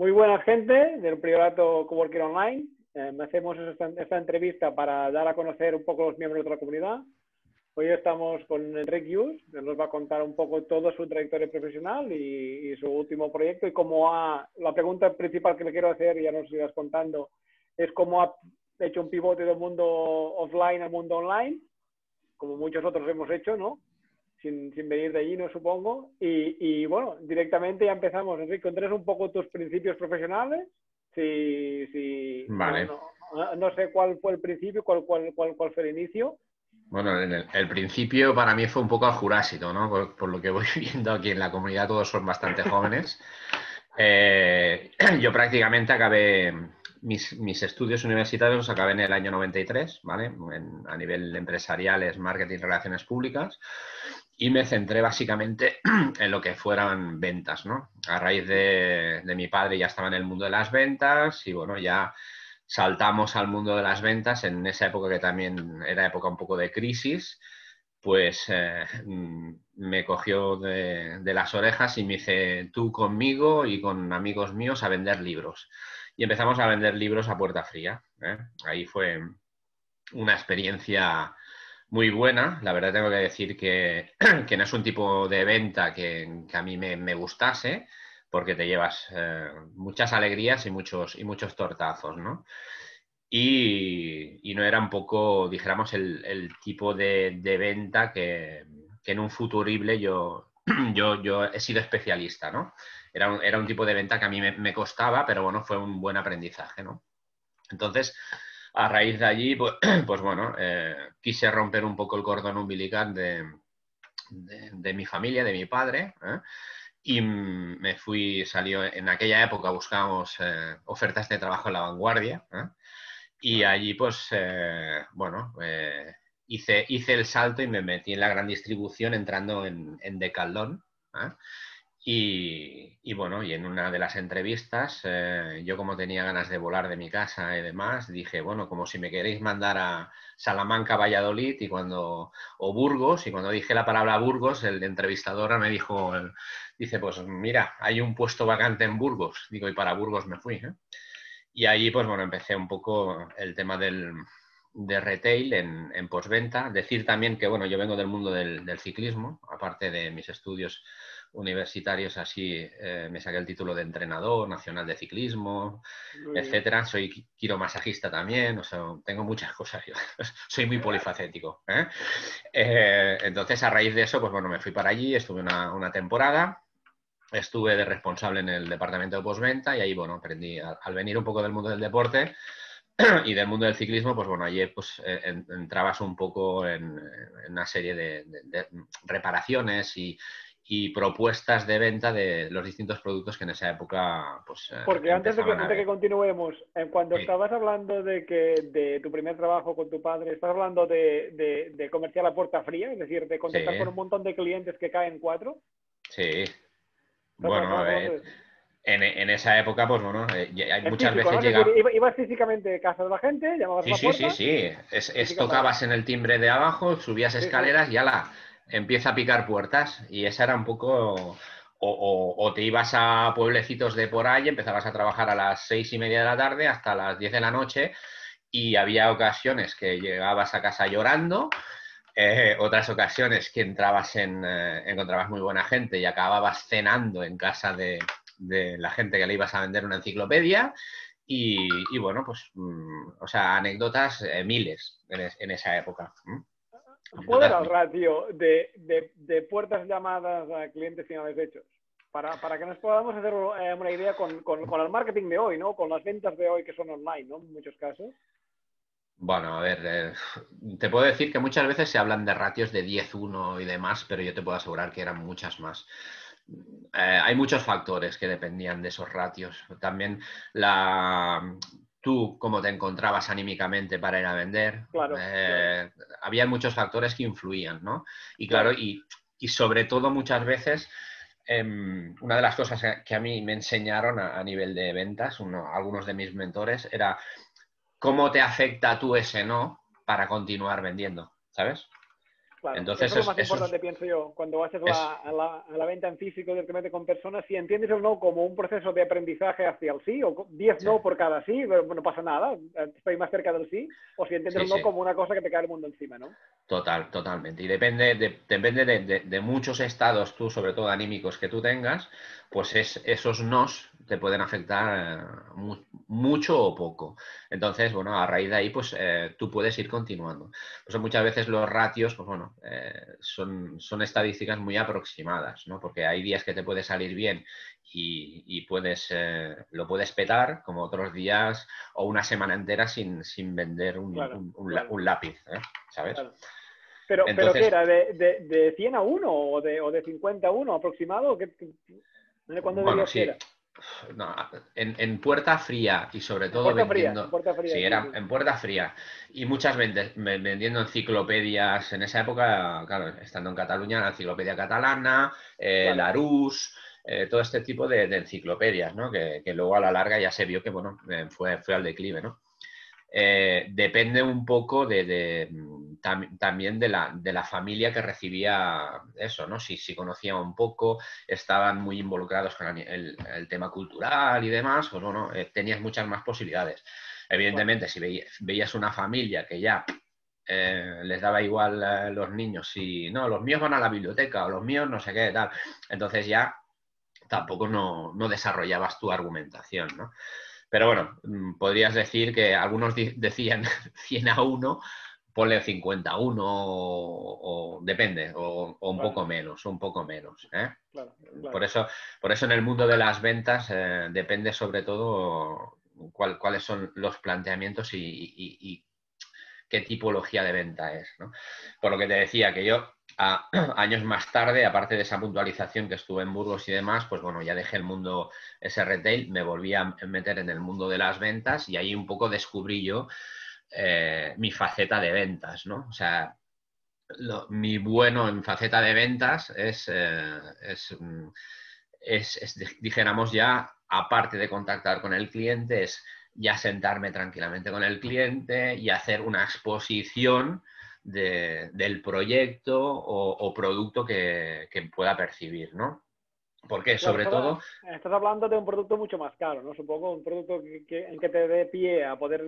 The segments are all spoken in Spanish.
Muy buena gente del Priorato Coworking Online. Hacemos esta entrevista para dar a conocer un poco los miembros de la comunidad. Hoy estamos con Enric Lluch, que nos va a contar un poco toda su trayectoria profesional y su último proyecto y cómo ha... La pregunta principal que le quiero hacer, ya nos irás contando, es cómo ha hecho un pivote del mundo offline al mundo online, como muchos otros hemos hecho, ¿no? Sin venir de allí, no supongo. Y bueno, directamente ya empezamos. Enric, ¿contarás un poco tus principios profesionales? Vale. No sé cuál fue el principio, cuál fue el inicio. Bueno, el principio para mí fue un poco al Jurásico, ¿no? Por lo que voy viendo aquí en la comunidad, todos son bastante jóvenes. Yo prácticamente acabé mis estudios universitarios, los acabé en el año 93, ¿vale? A nivel empresarial es marketing y relaciones públicas. Y me centré básicamente en lo que fueran ventas, ¿no? A raíz de mi padre ya estaba en el mundo de las ventas y bueno, ya saltamos al mundo de las ventas en esa época que también era época un poco de crisis, pues me cogió de las orejas y me dice tú conmigo y con amigos míos a vender libros. Y empezamos a vender libros a puerta fría, ¿eh? Ahí fue una experiencia muy buena. La verdad tengo que decir que no es un tipo de venta que a mí me gustase, porque te llevas muchas alegrías y muchos tortazos, ¿no? Y no era un poco, dijéramos, el tipo de venta que en un futurible yo he sido especialista, ¿no? Era un tipo de venta que a mí me costaba, pero bueno, fue un buen aprendizaje, ¿no? Entonces, a raíz de allí, pues bueno, quise romper un poco el cordón umbilical de mi familia, de mi padre, ¿eh? Y me fui, salió en aquella época, buscábamos ofertas de trabajo en La Vanguardia, ¿eh? Y allí, pues, bueno, hice el salto y me metí en la gran distribución entrando en Decathlon, ¿eh? Y bueno, y en una de las entrevistas, yo como tenía ganas de volar de mi casa y demás, dije, bueno, como si me queréis mandar a Salamanca, Valladolid o Burgos, y cuando dije la palabra Burgos, el entrevistador me dijo, dice, pues mira, hay un puesto vacante en Burgos. Digo, y para Burgos me fui, ¿eh? Y allí, pues bueno, empecé un poco el tema de retail en postventa. Decir también que, bueno, yo vengo del mundo del ciclismo, aparte de mis estudios universitarios, así me saqué el título de entrenador nacional de ciclismo, Muy bien. etcétera. Soy quiromasajista también, o sea, tengo muchas cosas. Yo soy muy polifacético, ¿eh? Entonces, a raíz de eso, pues bueno, me fui para allí, estuve una temporada. Estuve de responsable en el departamento de postventa y ahí, bueno, aprendí, al venir un poco del mundo del deporte y del mundo del ciclismo, pues bueno, allí pues entrabas un poco en una serie de reparaciones y propuestas de venta de los distintos productos que en esa época pues Porque empezaban a antes de que ver. continuemos, cuando Sí, estabas hablando de tu primer trabajo con tu padre, ¿estás hablando de comercial a puerta fría? Es decir, de sí, contactar con un montón de clientes que caen cuatro. sí. Estamos Bueno, hablando de eso. en esa época, pues bueno, En muchas físico, veces ¿no? Es decir, llega. ibas físicamente a casa de la gente, llamabas a Sí, la sí, sí, puerta, sí. vale. Tocabas en el timbre de abajo, subías Sí, sí. escaleras y ala, empieza a picar puertas. Y esa era un poco. O te ibas a pueblecitos de por ahí, empezabas a trabajar a las 6:30 de la tarde hasta las 10 de la noche. Y había ocasiones que llegabas a casa llorando, otras ocasiones que encontrabas muy buena gente y acababas cenando en casa de la gente que le ibas a vender una enciclopedia. Y bueno, pues, o sea, anécdotas miles en esa época. ¿Cuál era Anécdotas el ratio de puertas llamadas a clientes finales hechos? Para que nos podamos hacer una idea con el marketing de hoy, ¿no? Con las ventas de hoy que son online, ¿no? En muchos casos. Bueno, a ver, te puedo decir que muchas veces se hablan de ratios de 10-1 y demás, pero yo te puedo asegurar que eran muchas más. Hay muchos factores que dependían de esos ratios. También tú, cómo te encontrabas anímicamente para ir a vender. Claro, claro, Había muchos factores que influían, ¿no? Y claro, claro. y sobre todo muchas veces, una de las cosas que a mí me enseñaron a nivel de ventas, algunos de mis mentores, era cómo te afecta a tú ese no para continuar vendiendo, ¿sabes? Claro, eso Entonces, es lo más eso importante, pienso yo, cuando haces es, a la venta en físico directamente con personas, si entiendes el no como un proceso de aprendizaje hacia el sí, o 10 sí, no por cada sí, pero no pasa nada, estoy más cerca del sí, o si entiendes sí, el no sí. como una cosa que te cae el mundo encima, ¿no? Totalmente. Y depende de muchos estados, tú, sobre todo anímicos, que tú tengas, pues esos nos te pueden afectar mucho o poco. Entonces, bueno, a raíz de ahí, pues tú puedes ir continuando. Pues muchas veces los ratios, pues bueno, son estadísticas muy aproximadas, ¿no? Porque hay días que te puede salir bien y puedes, lo puedes petar, como otros días o una semana entera sin vender Claro, claro, un lápiz, ¿sabes? claro. Pero ¿qué Entonces, era? ¿De 100 a 1 o de 50 a 1 aproximado? ¿Cuándo bueno, dirías que sí, era? no, en puerta fría y sobre todo En vendiendo, puerta fría, sí, sí, era sí. en puerta fría y muchas veces vendiendo enciclopedias en esa época, claro, estando en Cataluña, la enciclopedia catalana, Claro, Larousse, todo este tipo de enciclopedias, ¿no? Que luego a la larga ya se vio que, bueno, fue al declive, ¿no? Depende un poco también de la familia que recibía eso, ¿no? Si conocía un poco, estaban muy involucrados con el tema cultural y demás, pues bueno, tenías muchas más posibilidades. claro, Evidentemente, si veías una familia que ya les daba igual los niños, si no, los míos van a la biblioteca o los míos no sé qué, tal, entonces ya tampoco no desarrollabas tu argumentación, ¿no? Pero bueno, podrías decir que algunos decían 100 a 1, ponle 51 o depende, o claro, un poco menos, ¿eh? claro, Por claro. eso, por eso en el mundo de las ventas depende sobre todo cuáles son los planteamientos y qué tipología de venta es, ¿no? Por lo que te decía que yo años más tarde, aparte de esa puntualización que estuve en Burgos y demás, pues bueno, ya dejé el mundo ese retail, me volví a meter en el mundo de las ventas y ahí un poco descubrí yo mi faceta de ventas, ¿no? O sea, mi bueno en faceta de ventas dijéramos ya, aparte de contactar con el cliente, es ya sentarme tranquilamente con el cliente y hacer una exposición del proyecto o producto que pueda percibir, ¿no? Porque Claro, sobre todo, estás hablando de un producto mucho más caro, ¿no? Supongo un producto en que te dé pie a poder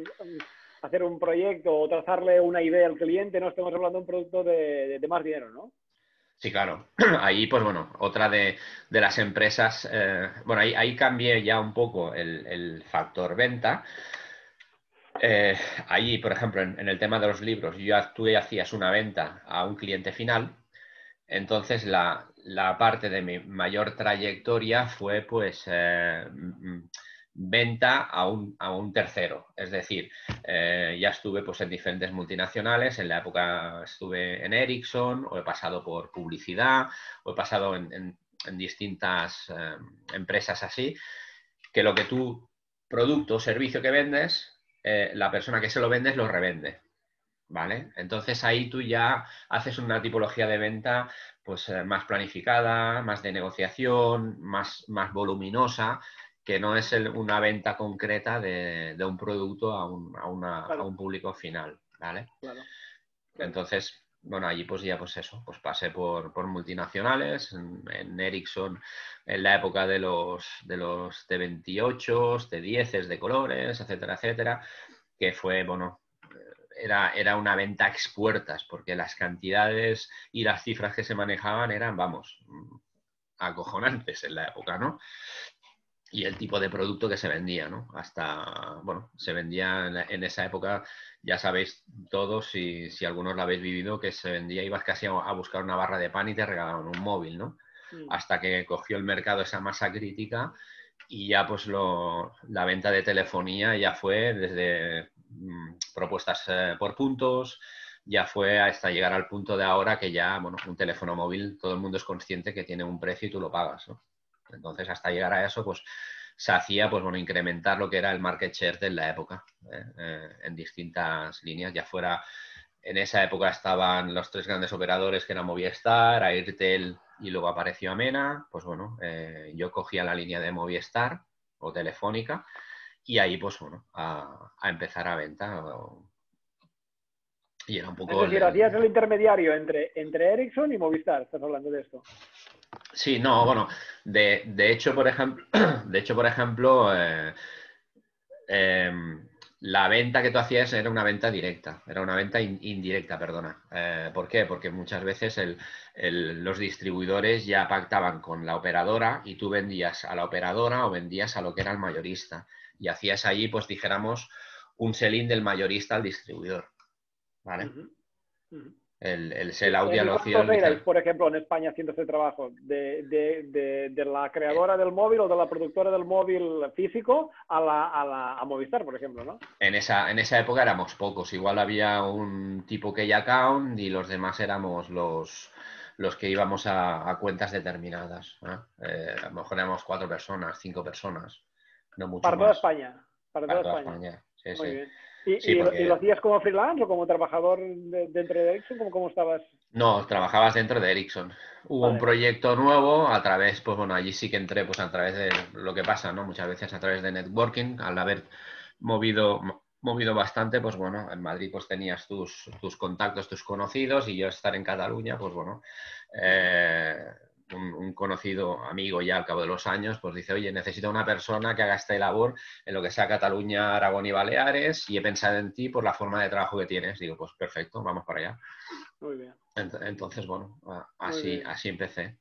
hacer un proyecto o trazarle una idea al cliente, no estamos hablando de un producto de más dinero, ¿no? sí, claro, ahí pues bueno, otra de las empresas, bueno, ahí cambié ya un poco el factor venta. Eh, Ahí, por ejemplo, en el tema de los libros, tú ya hacías una venta a un cliente final, entonces la parte de mi mayor trayectoria fue pues venta a un tercero. Es decir, ya estuve pues en diferentes multinacionales, en la época estuve en Ericsson, o he pasado por publicidad, o he pasado en distintas empresas así, que lo que tú, producto o servicio que vendes, la persona que se lo vende lo revende. ¿Vale? Entonces ahí tú ya haces una tipología de venta pues más planificada, más de negociación, más voluminosa, que no es una venta concreta de un producto a Claro, un público final, ¿vale? claro, claro. Entonces, bueno, allí pues ya pues eso, pues pasé por multinacionales, en Ericsson en la época de los T28, T10 de colores, etcétera, etcétera, que fue, bueno, era una venta a expuertas, porque las cantidades y las cifras que se manejaban eran, vamos, acojonantes en la época, ¿no? Y el tipo de producto que se vendía, ¿no? Hasta, bueno, se vendía en esa época, ya sabéis todos, si algunos lo habéis vivido, que se vendía, ibas casi a buscar una barra de pan y te regalaban un móvil, ¿no? Mm. Hasta que cogió el mercado esa masa crítica y ya pues la venta de telefonía ya fue desde propuestas por puntos, ya fue hasta llegar al punto de ahora que ya, bueno, un teléfono móvil, todo el mundo es consciente que tiene un precio y tú lo pagas, ¿no? Entonces, hasta llegar a eso, pues se hacía, pues bueno, incrementar lo que era el market share de la época, en distintas líneas, ya fuera, en esa época estaban los tres grandes operadores que eran Movistar, Airtel y luego apareció Amena, pues bueno, yo cogía la línea de Movistar o Telefónica y ahí, pues bueno, a empezar a venta. Y era un Es poco decir, hacías el intermediario entre Ericsson y Movistar, estás hablando de esto. Sí, no, bueno, de hecho, por ejemplo, de hecho, por ejemplo, la venta que tú hacías era una venta directa, era una venta indirecta, perdona. ¿Por qué? Porque muchas veces los distribuidores ya pactaban con la operadora y tú vendías a la operadora o vendías a lo que era el mayorista. Y hacías allí, pues dijéramos, un sell-in del mayorista al distribuidor, ¿vale? Uh-huh. Uh-huh. El sell out ya ¿Y lo hacía cuántos el erais, distribuidor. por ejemplo, en España haciendo este trabajo? De la creadora del móvil o de la productora del móvil físico a Movistar, por ejemplo, ¿no? En esa época éramos pocos, igual había un tipo key account y los demás éramos los que íbamos a cuentas determinadas, ¿no? A lo mejor éramos 4 personas, 5 personas, no mucho Para toda más, España. Para toda para toda España. España. Sí, Muy sí. bien. Sí, ¿Y lo porque hacías como freelance o como trabajador dentro de Ericsson? ¿Cómo estabas? no, trabajabas dentro de Ericsson. Hubo un Vale, vale. proyecto nuevo a través, pues bueno, allí sí que entré pues a través de lo que pasa, ¿no? Muchas veces a través de networking, al haber movido bastante, pues bueno, en Madrid pues tenías tus contactos, tus conocidos y yo estar en Cataluña, pues bueno, Uh-huh. eh, un conocido amigo ya al cabo de los años, pues dice, oye, necesito una persona que haga esta labor en lo que sea Cataluña, Aragón y Baleares y he pensado en ti por la forma de trabajo que tienes. Digo, pues perfecto, vamos para allá. Muy bien. Entonces, bueno, Muy así, bien. así empecé.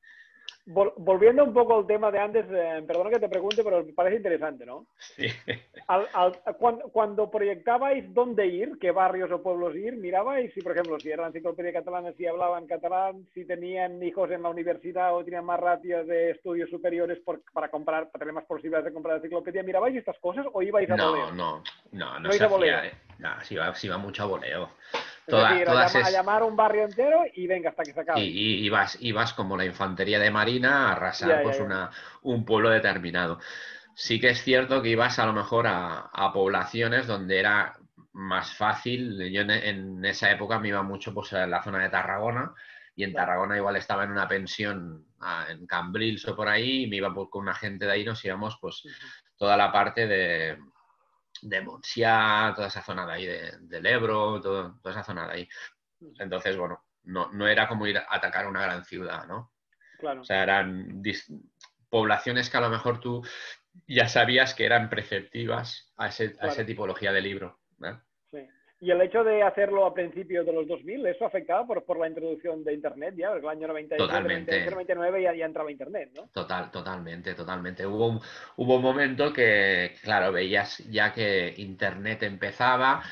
Volviendo un poco al tema de antes, perdona que te pregunte, pero me parece interesante, ¿no? Sí. Cuando proyectabais dónde ir, qué barrios o pueblos ir, mirabais si, por ejemplo, si era la enciclopedia catalana, si hablaban catalán, si tenían hijos en la universidad o tenían más ratios de estudios superiores para comprar, para tener más posibilidades de comprar la enciclopedia, ¿mirabais estas cosas o ibais a No, voleo? no, no, no No se ibais a hacía. voleo. No, se iba mucho a voleo. Es decir, Todas a es. llamar a un barrio entero y venga hasta que se Sí, acabe. ibas como la infantería de marina a arrasar Ya, ya, pues ya. un pueblo determinado. Sí que es cierto que ibas a lo mejor a poblaciones donde era más fácil. Yo en esa época me iba mucho pues, a la zona de Tarragona y en Claro. Tarragona igual estaba en una pensión en Cambrils o por ahí y me iba con una gente de ahí, nos íbamos pues Uh-huh. toda la parte de Montsià, toda esa zona de ahí del Ebro, toda esa zona de ahí. Entonces, bueno, no era como ir a atacar una gran ciudad, ¿no? O Claro. sea, eran poblaciones que a lo mejor tú ya sabías que eran preceptivas a ese Claro. tipología de libro, ¿no? Sí. Y el hecho de hacerlo a principios de los 2000, ¿eso afectaba por la introducción de Internet ya? El año 97, Totalmente, 98, 99 ya entraba Internet, ¿no? totalmente. Hubo un momento que, claro, veías ya que Internet empezaba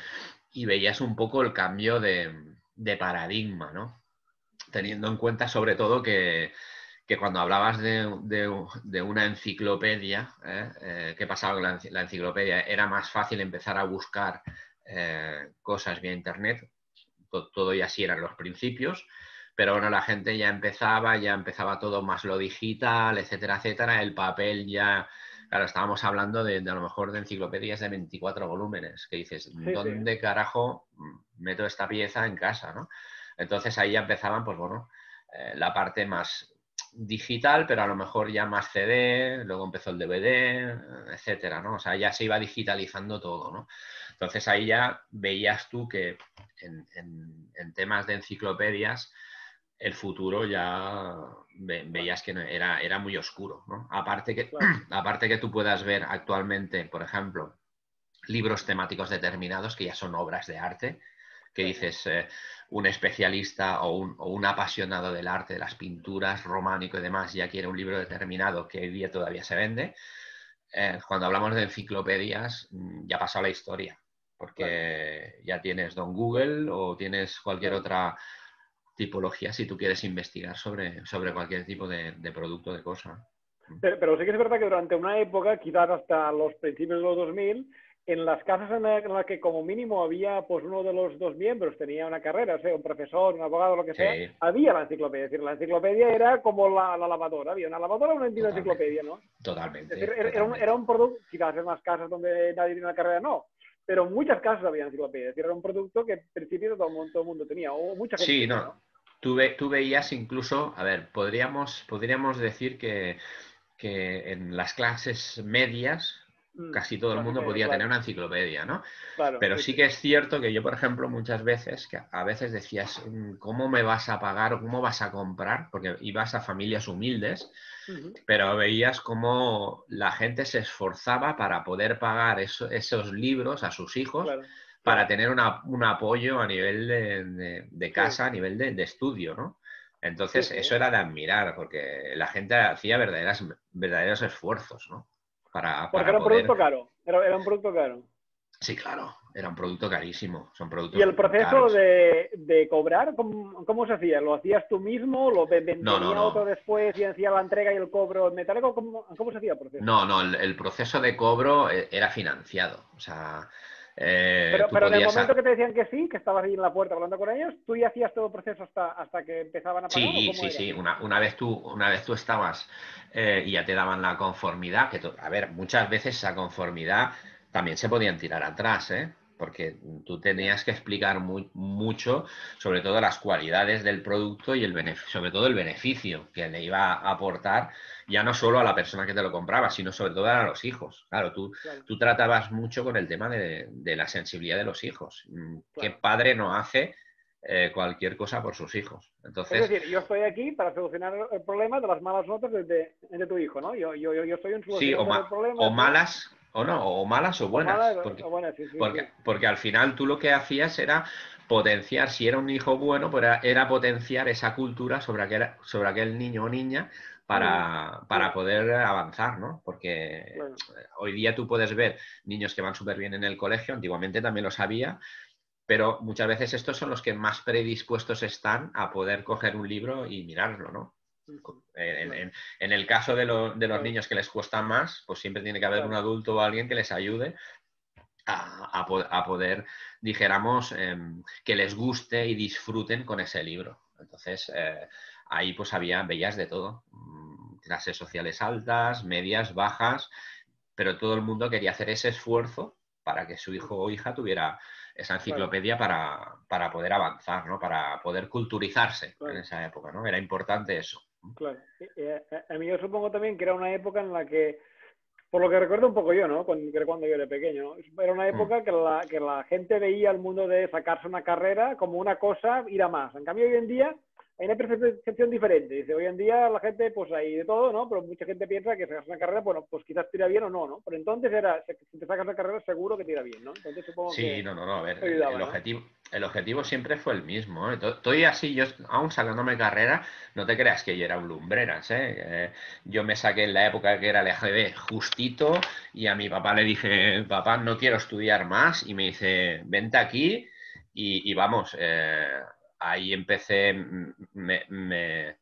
y veías un poco el cambio de paradigma, ¿no? Teniendo en cuenta sobre todo que cuando hablabas de una enciclopedia, ¿qué pasaba con la enciclopedia? Era más fácil empezar a buscar cosas vía Internet, todo y así eran los principios, pero bueno, la gente ya empezaba todo más lo digital, etcétera, etcétera, el papel ya... Claro, estábamos hablando a lo mejor de enciclopedias de 24 volúmenes, que dices, Sí, sí. ¿dónde carajo meto esta pieza en casa, ¿no? Entonces ahí ya empezaban, pues bueno, la parte más digital, pero a lo mejor ya más CD, luego empezó el DVD, etcétera, ¿no? O sea, ya se iba digitalizando todo, ¿no? Entonces ahí ya veías tú que en temas de enciclopedias el futuro ya Claro, veías que era muy oscuro, ¿no? Aparte que, claro. aparte que tú puedas ver actualmente, por ejemplo, libros temáticos determinados que ya son obras de arte, que Sí, dices un especialista o un apasionado del arte, de las pinturas, románico y demás, ya quiere un libro determinado que hoy día todavía se vende. Cuando hablamos de enciclopedias, ya ha pasado la historia, claro, porque ya tienes Don Google o tienes cualquier claro. otra tipología si tú quieres investigar sobre cualquier tipo de producto, de cosa. Pero sí que es verdad que durante una época, quizás hasta los principios de los 2000, en las casas en las que como mínimo había pues uno de los dos miembros tenía una carrera, o sea, un profesor, un abogado, lo que sea, Sí, había la enciclopedia. Es decir, la enciclopedia era como la lavadora, había una lavadora, una totalmente, enciclopedia, ¿no? Es decir, totalmente, era totalmente. un producto, quizás en las casas donde nadie tiene una carrera, no, pero en muchas casas había enciclopedia. Es decir, era un producto que en principio todo el mundo tenía, o mucha gente Sí, tenía, no. ¿no? Tú veías incluso, a ver, podríamos decir que en las clases medias casi todo el mundo podía tener una enciclopedia, ¿no? Claro, Pero sí que es cierto que yo, por ejemplo, muchas veces, que a veces decías, ¿cómo me vas a pagar o cómo vas a comprar? Porque ibas a familias humildes, pero veías cómo la gente se esforzaba para poder pagar esos libros a sus hijos, para tener un apoyo a nivel de casa, a nivel de estudio, ¿no? Entonces, eso era de admirar, porque la gente hacía verdaderos esfuerzos, ¿no? Porque Para era un poder... producto caro, era un producto caro. Sí, claro, era un producto carísimo, son ¿Y productos el proceso caros. de cobrar, cómo se hacía? ¿Lo hacías tú mismo? ¿Lo venía otro No. después y hacía la entrega y el cobro en metálico? ¿Cómo se hacía el proceso? No, el proceso de cobro era financiado. O sea, tú Pero en el podías... momento que te decían que sí, que estabas ahí en la puerta hablando con ellos, ¿tú ya hacías todo el proceso hasta que empezaban a pagar o Sí, cómo sí, era? sí. Una vez tú estabas y ya te daban la conformidad, a ver, muchas veces esa conformidad también se podían tirar atrás, ¿eh? Porque tú tenías que explicar mucho, sobre todo las cualidades del producto y sobre todo el beneficio que le iba a aportar, ya no solo a la persona que te lo compraba, sino sobre todo a los hijos. Claro, tú tratabas mucho con el tema de la sensibilidad de los hijos. ¿Qué padre no hace cualquier cosa por sus hijos? Es Entonces, decir, yo estoy aquí para solucionar el problema de las malas notas de tu hijo, ¿no? Yo soy un sí, solucionador del problema, o tú, malas o no, o malas o o malas, buenas, porque, o buenas, sí, sí, porque, sí. porque al final tú lo que hacías era potenciar, si era un hijo bueno, pues era potenciar esa cultura sobre aquel niño o niña para poder avanzar, ¿no? Porque hoy día tú puedes ver niños que van súper bien en el colegio, antiguamente también lo sabía, pero muchas veces estos son los que más predispuestos están a poder coger un libro y mirarlo, ¿no? En el caso de los niños que les cuesta más, pues siempre tiene que haber un adulto o alguien que les ayude a poder, dijéramos, que les guste y disfruten con ese libro. Entonces, ahí pues veías de todo. Clases sociales altas, medias, bajas, pero todo el mundo quería hacer ese esfuerzo para que su hijo o hija tuviera esa enciclopedia para poder avanzar, ¿no? Para poder culturizarse en esa época, ¿no? Era importante eso. Claro. A mí yo supongo también que era una época en la que, por lo que recuerdo un poco yo, ¿no? Cuando yo era pequeño, ¿no? Era una época que la gente veía el mundo de sacarse una carrera como una cosa, ir a más. En cambio, hoy en día hay una percepción diferente. Dice, hoy en día la gente, pues hay de todo, ¿no? Pero mucha gente piensa que sacarse una carrera, bueno, pues quizás tira bien o no, ¿no? Pero entonces si te sacas la carrera seguro que tira bien, ¿no? Entonces supongo Sí, que no, a ver, ayudaba, ¿no? el objetivo siempre fue el mismo, ¿eh? Estoy así, yo aún sacándome carrera, no te creas que yo era un lumbreras, ¿eh? Yo me saqué en la época que era el EGB justito y a mi papá le dije, papá, no quiero estudiar más, y me dice, vente aquí y vamos, ahí empecé, me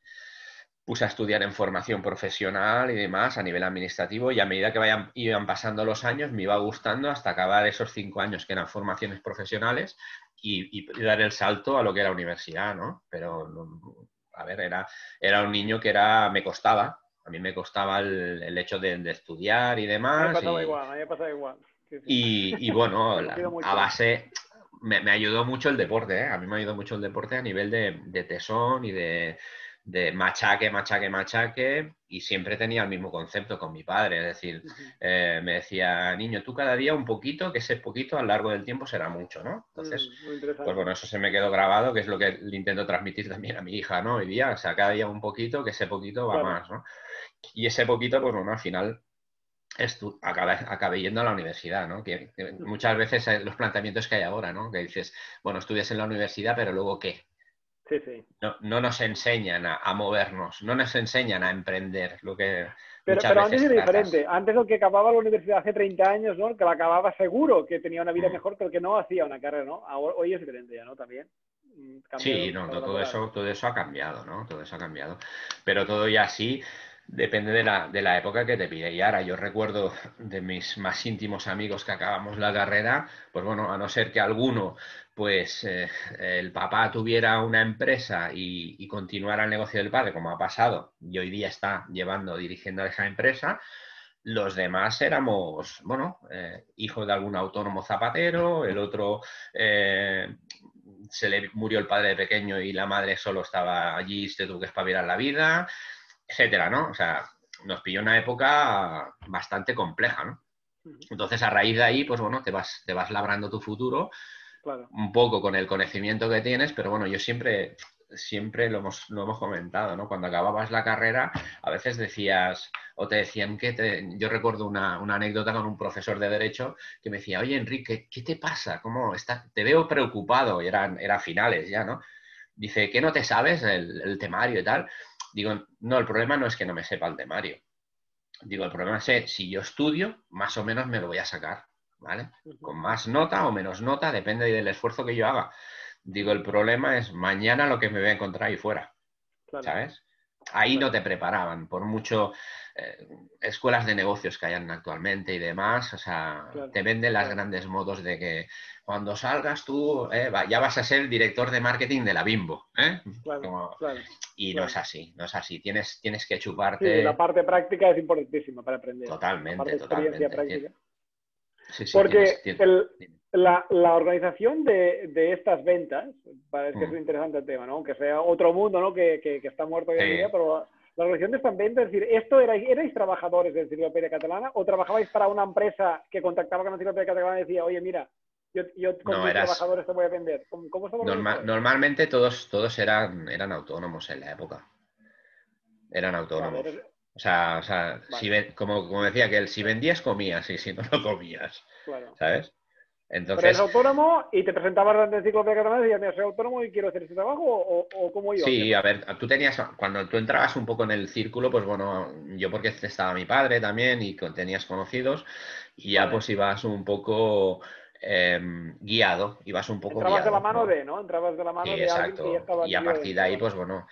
puse a estudiar en formación profesional y demás a nivel administrativo, y a medida que iban pasando los años me iba gustando hasta acabar esos 5 años que eran formaciones profesionales y dar el salto a lo que era universidad, ¿no? Pero, a ver, era un niño que me costaba, a mí me costaba el hecho de estudiar y A mí me demás, pasaba igual, a mí me pasaba igual. Sí, sí. y bueno, Lo pido a mucho. base... Me ayudó mucho el deporte, ¿eh? A mí me ayudó mucho el deporte a nivel de tesón y de machaque, y siempre tenía el mismo concepto con mi padre, es decir, me decía, niño, tú cada día un poquito, que ese poquito a lo largo del tiempo será mucho, ¿no? Entonces, Muy pues interesante. bueno, eso se me quedó grabado, que es lo que le intento transmitir también a mi hija, ¿no? Hoy día, o sea, cada día un poquito, que ese poquito va más, ¿no? Y ese poquito, pues bueno, al final acabé yendo a la universidad, ¿no? Que muchas veces los planteamientos que hay ahora, ¿no? Que dices, bueno, estudias en la universidad, pero luego ¿qué? Sí, sí. No nos enseñan a movernos, no nos enseñan a emprender, lo que muchas Pero antes veces era diferente. tratas. Antes el que acababa la universidad hace 30 años, ¿no? El que la acababa seguro que tenía una vida Mm. mejor que el que no hacía una carrera, ¿no? Hoy es diferente ya, ¿no? También. Cambia el Sí, no, mercado todo laboral. eso ha cambiado, ¿no? Todo eso ha cambiado. Pero todo ya sí depende de la época que te pide. Y ahora yo recuerdo de mis más íntimos amigos que acabamos la carrera, pues bueno, a no ser que alguno, pues el papá tuviera una empresa y continuara el negocio del padre, como ha pasado, y hoy día está dirigiendo esa empresa. Los demás éramos, bueno, hijos de algún autónomo zapatero, el otro se le murió el padre de pequeño y la madre solo estaba allí, se tuvo que espabilar la vida, etcétera, ¿no? O sea, nos pilló una época bastante compleja, ¿no? Entonces, a raíz de ahí, pues bueno, te vas labrando tu futuro Claro. un poco con el conocimiento que tienes, pero bueno, yo siempre lo hemos comentado, ¿no? Cuando acababas la carrera, a veces decías, o te decían yo recuerdo una anécdota con un profesor de Derecho que me decía, oye, Enrique, ¿qué te pasa? ¿Cómo estás? Te veo preocupado, y era finales ya, ¿no? Dice, ¿qué no te sabes el temario y tal? Digo, no, el problema no es que no me sepa el temario. Digo, el problema es si yo estudio, más o menos me lo voy a sacar, ¿vale? Con más nota o menos nota, depende del esfuerzo que yo haga. Digo, el problema es mañana lo que me voy a encontrar ahí fuera, Claro, ¿sabes? Ahí no claro, te preparaban, por mucho escuelas de negocios que hayan actualmente y demás, o sea, claro, te venden las claro, grandes modos de que cuando salgas tú ya vas a ser director de marketing de la Bimbo, ¿eh? claro, claro, Y no es claro. así, no es así. Tienes que Sí, la chuparte parte práctica es importantísima para aprender. La totalmente, parte de experiencia totalmente. práctica. Sí, sí, Porque la organización de estas ventas, parece que es Mm. un interesante tema, ¿no? Que sea otro mundo, ¿no? Que está muerto hoy en día, Sí. pero la organización de estas ventas, es decir, ¿erais trabajadores de Enciclopedia Catalana o trabajabais para una empresa que contactaba con Enciclopedia Catalana y decía, oye, mira, yo con No, mis trabajadores te voy a vender? ¿Cómo estaba organizado eso? normalmente todos eran autónomos en la época. Eran Vale, autónomos. O sea, vale, como decía que si claro, vendías, comías, y si no, no comías. claro. ¿Sabes? Pero eres Entonces, autónomo y te presentabas ante Enciclopedia Catalana y decías, mira, soy autónomo y quiero hacer este trabajo o cómo iba, ¿qué sí, a pasa? ver, cuando tú entrabas un poco en el círculo, pues bueno, yo porque estaba mi padre también y tenías conocidos, y ya Vale. pues ibas un poco guiado, Entrabas de la mano ¿no? de, ¿no? Entrabas de la Sí, mano de alguien que ya exacto. estaba Y a metido partir de dentro, ahí, vale. pues bueno,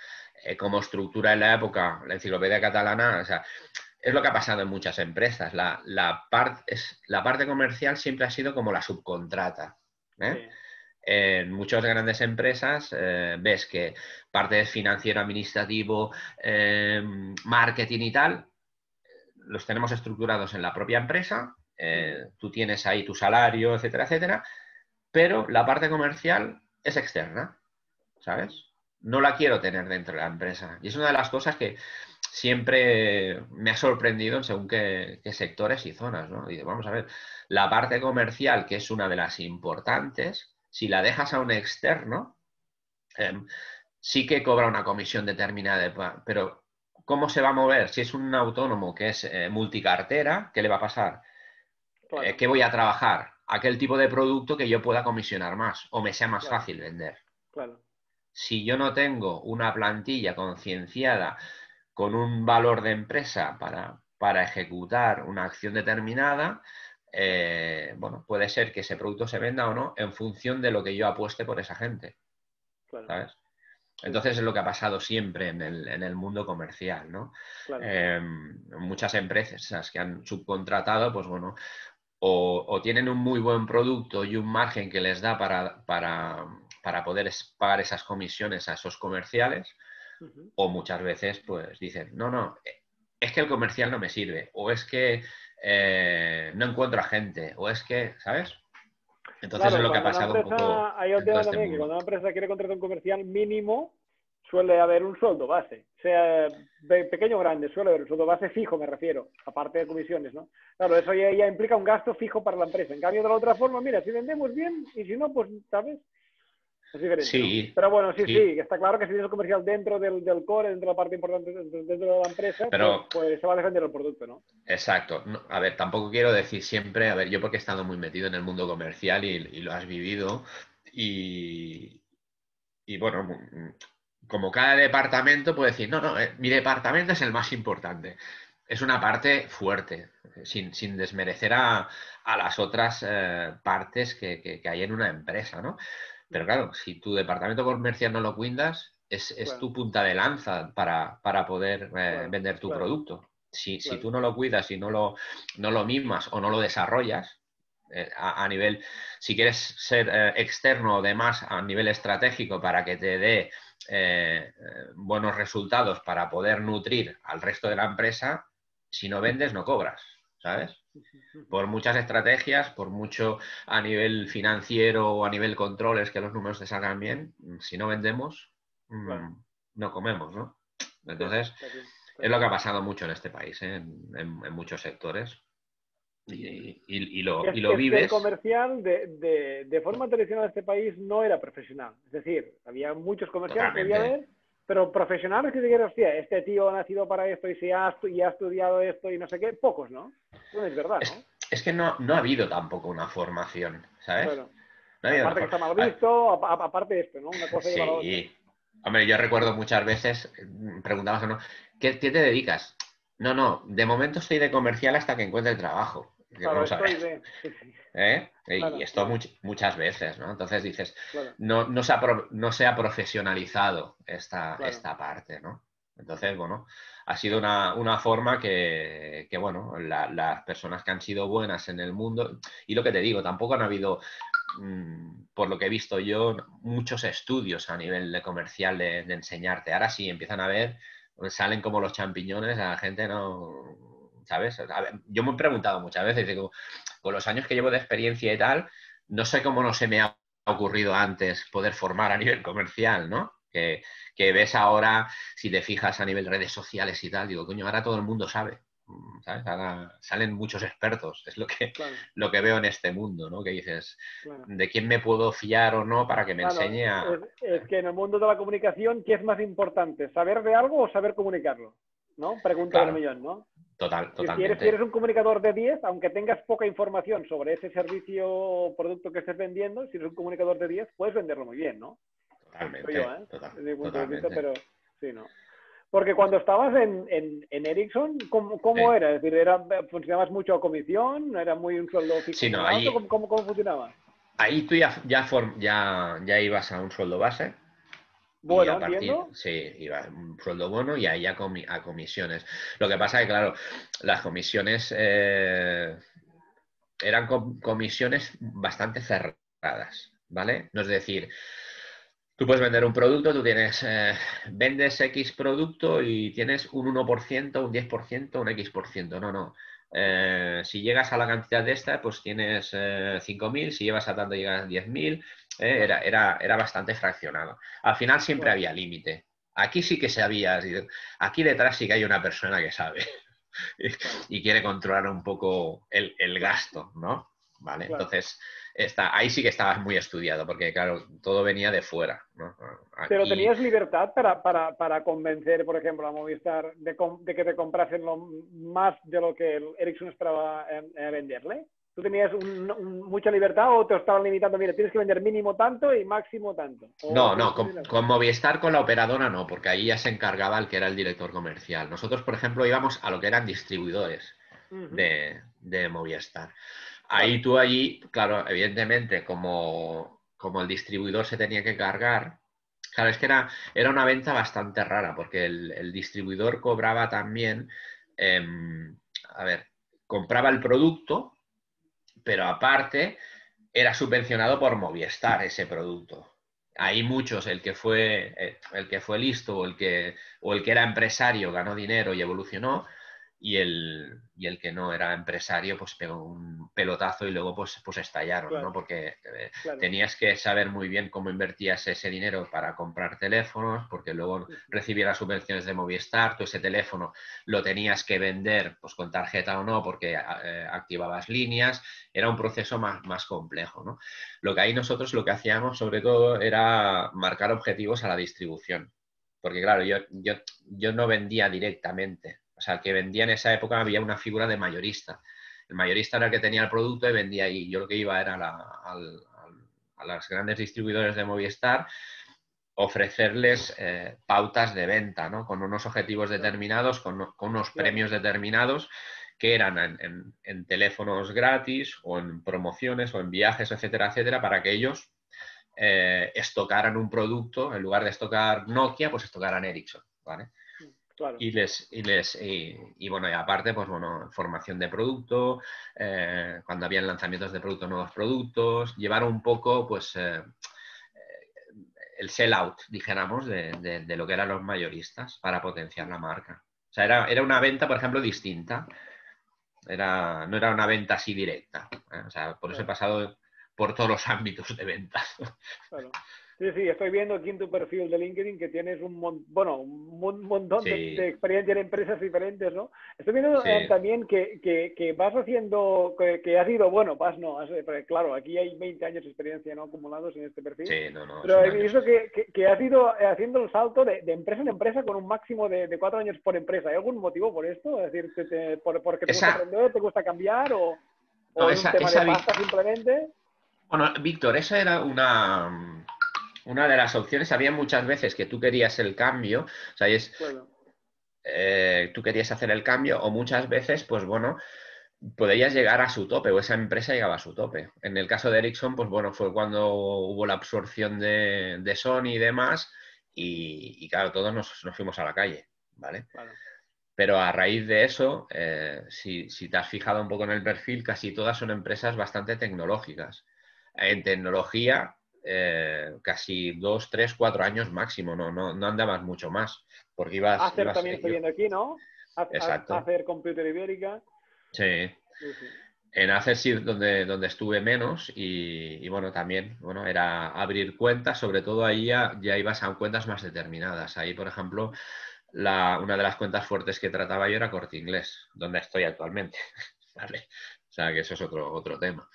como estructura en la época, la enciclopedia catalana, o sea, es lo que ha pasado en muchas empresas. La parte comercial siempre ha sido como la subcontrata. ¿Eh? Sí. En muchas grandes empresas ves que parte de financiero, administrativo, marketing y tal, los tenemos estructurados en la propia empresa. Ujú. Tú tienes ahí tu salario, etcétera, etcétera, pero la parte comercial es externa, Ujú. ¿sabes? No la quiero tener dentro de la empresa. Y es una de las cosas que siempre me ha sorprendido en según qué sectores y zonas, ¿no? Y vamos a ver, la parte comercial, que es una de las importantes, si la dejas a un externo, eh, sí que cobra una comisión determinada, pero ¿cómo se va a mover? Si es un autónomo que es multicartera, ¿qué le va a pasar? Claro, ¿Qué voy a trabajar? Aquel tipo de producto que yo pueda comisionar más o me sea más claro, fácil vender. claro, Si yo no tengo una plantilla concienciada con un valor de empresa para ejecutar una acción determinada, bueno, puede ser que ese producto se venda o no en función de lo que yo apueste por esa gente, claro. ¿sabes? Sí, Entonces sí, es lo que ha pasado siempre en el mundo comercial, ¿no? claro, Muchas empresas que han subcontratado, pues bueno, o tienen un muy buen producto y un margen que les da para poder pagar esas comisiones a esos comerciales, ujú. o muchas veces pues dicen, no, no, es que el comercial no me sirve, o es que no encuentro a gente, o es que, ¿sabes? Entonces es Claro, lo que ha cuando una pasado un poco empresa, hay un en todo tema este también, que mundo. cuando una empresa quiere contratar un comercial mínimo, suele haber un sueldo base, sea pequeño o grande, suele haber un sueldo base fijo, me refiero, aparte de comisiones, ¿no? Claro, eso ya implica un gasto fijo para la empresa. En cambio, de la otra forma, mira, si vendemos bien y si no, pues, ¿sabes? Es diferente, ¿no? Sí, Pero bueno, sí, sí, está claro que si tienes un comercial dentro del core, dentro de la parte importante, dentro de la empresa, pues, pero pues se va a defender el producto, ¿no? exacto. A ver, tampoco quiero decir siempre, a ver, yo porque he estado muy metido en el mundo comercial y lo has vivido, y, y bueno, como cada departamento puede decir, no, no, mi departamento es el más importante. Es una parte fuerte, sin desmerecer a las otras partes que hay en una empresa, ¿no? Pero claro, si tu departamento comercial no lo cuidas, es Claro, tu punta de lanza para poder claro, vender tu claro, producto. Si claro, tú no lo cuidas y no lo mimas o no lo desarrollas a nivel, si quieres ser externo o demás a nivel estratégico para que te dé buenos resultados para poder nutrir al resto de la empresa, si no vendes no cobras, ¿sabes? Por muchas estrategias, por mucho a nivel financiero o a nivel controles que los números te salgan bien, si no vendemos, claro. no comemos, ¿no? Sí, Entonces, está es lo claro. que ha pasado mucho en este país, ¿eh? En muchos sectores. y lo Es que el vives. comercial de forma tradicional en este país no era profesional. Es decir, había muchos comerciales, podía Totalmente. haber, pero profesionales que dijeran, hostia, este tío ha nacido para esto y ha estudiado esto y no sé qué, pocos, ¿no? No es verdad, ¿no? Es que no ha habido tampoco una formación, ¿sabes? Claro. No ha habido una Aparte que está mal formación. visto, aparte de esto, ¿no? Una cosa lleva a la otra. Sí. Hombre, yo recuerdo muchas veces, preguntabas o no, ¿qué te dedicas? No, de momento estoy de comercial hasta que encuentre trabajo. Digo, Claro, vamos a ver. estoy de... Sí, sí. ¿Eh? Y Claro, esto claro, muchas veces, ¿no? Entonces dices, claro, no se ha profesionalizado claro. esta parte, ¿no? Entonces, bueno, ha sido una forma que bueno, las personas que han sido buenas en el mundo, y lo que te digo, tampoco han habido, por lo que he visto yo, muchos estudios a nivel de comercial de enseñarte. Ahora sí, empiezan a ver, salen como los champiñones, a la gente no, ¿sabes? A ver, yo me he preguntado muchas veces, digo, con los años que llevo de experiencia y tal, no sé cómo no se me ha ocurrido antes poder formar a nivel comercial, ¿no? Que ves ahora, si te fijas a nivel redes sociales y tal, digo, coño, ahora todo el mundo sabe, ¿sabes? Ahora salen muchos expertos, es Claro, lo que veo en este mundo, ¿no? Que dices, claro. ¿de quién me puedo fiar o no para que me Claro, enseñe a... es que en el mundo de la comunicación, ¿qué es más importante? ¿Saber de algo o saber comunicarlo? ¿No? Pregunta del Claro, millón, ¿no? Si eres totalmente, un comunicador de 10, aunque tengas poca información sobre ese servicio o producto que estés vendiendo, si eres un comunicador de 10, puedes venderlo muy bien, ¿no? Creo yo, ¿eh? Desde mi punto de vista, totalmente. pero sí, ¿no? Porque cuando estabas en Ericsson, ¿cómo Sí. era? Es decir, ¿funcionabas mucho a comisión? ¿Era muy un sueldo fijo Sí, no, muy alto? ¿Cómo funcionaba? ahí tú ya ibas a un sueldo base. Y Bueno, a partir, entiendo. sí, iba un sueldo bueno y ahí a comisiones. Lo que pasa es que, claro, las comisiones eran comisiones bastante cerradas, ¿vale? No es decir, tú puedes vender un producto, vendes X producto y tienes un 1%, un 10%, un X%. No. Si llegas a la cantidad de esta, pues tienes 5.000, si llevas a tanto llegas a 10.000. Claro, Era bastante fraccionado. Al final siempre claro, había límite. Aquí sí que sabías, aquí detrás sí que hay una persona que sabe claro, y quiere controlar un poco el gasto, ¿no? ¿Vale? claro. Entonces, ahí sí que estabas muy estudiado, porque claro, todo venía de fuera, ¿no? Pero Aquí, tenías libertad para convencer, por ejemplo, a Movistar de que te comprasen más de lo que el Ericsson esperaba venderle. ¿Tú tenías mucha libertad o te estaban limitando? Mira, tienes que vender mínimo tanto y máximo tanto. ¿O cómo no, funcionaba? con Movistar, con la operadora no, porque ahí ya se encargaba el que era el director comercial. Nosotros, por ejemplo, íbamos a lo que eran distribuidores Ujú. de Movistar. Vale, Allí, claro, evidentemente, como el distribuidor se tenía que cargar, claro, es que era una venta bastante rara, porque el distribuidor cobraba también, a ver, compraba el producto, pero aparte era subvencionado por Movistar ese producto. Hay muchos, el que fue listo o el que era empresario ganó dinero y evolucionó, y el que no era empresario pues pegó un pelotazo y luego pues estallaron, ¿no? claro, Porque claro. tenías que saber muy bien cómo invertías ese dinero para comprar teléfonos, porque luego recibieras subvenciones de Movistar, tú ese teléfono lo tenías que vender pues con tarjeta o no, porque activabas líneas, era un proceso más complejo, ¿no? Lo que ahí nosotros lo que hacíamos sobre todo era marcar objetivos a la distribución. Porque claro, yo no vendía directamente. O sea, el que vendía en esa época había una figura de mayorista. El mayorista era el que tenía el producto y vendía ahí. Yo lo que iba era a las grandes distribuidores de Movistar ofrecerles pautas de venta, ¿no? Con unos objetivos Claro, determinados, con unos claro. premios determinados que eran en teléfonos gratis o en promociones o en viajes, etcétera, etcétera, para que ellos estocaran un producto, en lugar de estocar Nokia, pues estocaran Ericsson, ¿vale? Claro, Bueno, y aparte, pues bueno, formación de producto, cuando habían lanzamientos de productos, nuevos productos, llevar un poco, pues, el sell-out, dijéramos, de lo que eran los mayoristas para potenciar la marca. O sea, era una venta, por ejemplo, distinta. No era una venta así directa. O sea, por eso he claro, pasado por todos los ámbitos de venta. claro. Sí, sí, estoy viendo aquí en tu perfil de LinkedIn que tienes un montón Sí, de experiencia en empresas diferentes, ¿no? Estoy viendo sí, también que vas haciendo, que has ido, bueno, vas no, porque claro, aquí hay 20 años de experiencia, ¿no?, acumulados en este perfil, sí, no, no, pero son he años. visto que has ido haciendo el salto de empresa en empresa con un máximo de 4 años por empresa. ¿Hay algún motivo por esto? Es decir, porque te gusta Esa, aprender, te gusta cambiar no, o es un tema de esa, pasta simplemente? bueno, Víctor, esa era una de las opciones. Había muchas veces que tú querías el cambio, o sea, Claro. tú querías hacer el cambio, o muchas veces, pues bueno, podías llegar a su tope, o esa empresa llegaba a su tope. En el caso de Ericsson, pues bueno, fue cuando hubo la absorción de Sony y demás, y claro, todos nos fuimos a la calle, ¿vale? Claro. Pero a raíz de eso, si te has fijado un poco en el perfil, casi todas son empresas bastante tecnológicas. En Sí. tecnología, casi 2, 3, 4 años máximo, no andabas mucho más, porque Acer también estoy viendo aquí, ¿no? exacto, Acer Computer Ibérica. sí. Sí, sí. En Acer sí, donde estuve menos y bueno, también, bueno, era abrir cuentas, sobre todo ahí ya ibas a cuentas más determinadas. Ahí, por ejemplo, una de las cuentas fuertes que trataba yo era Corte Inglés, donde estoy actualmente, ¿vale? O sea, que eso es otro tema.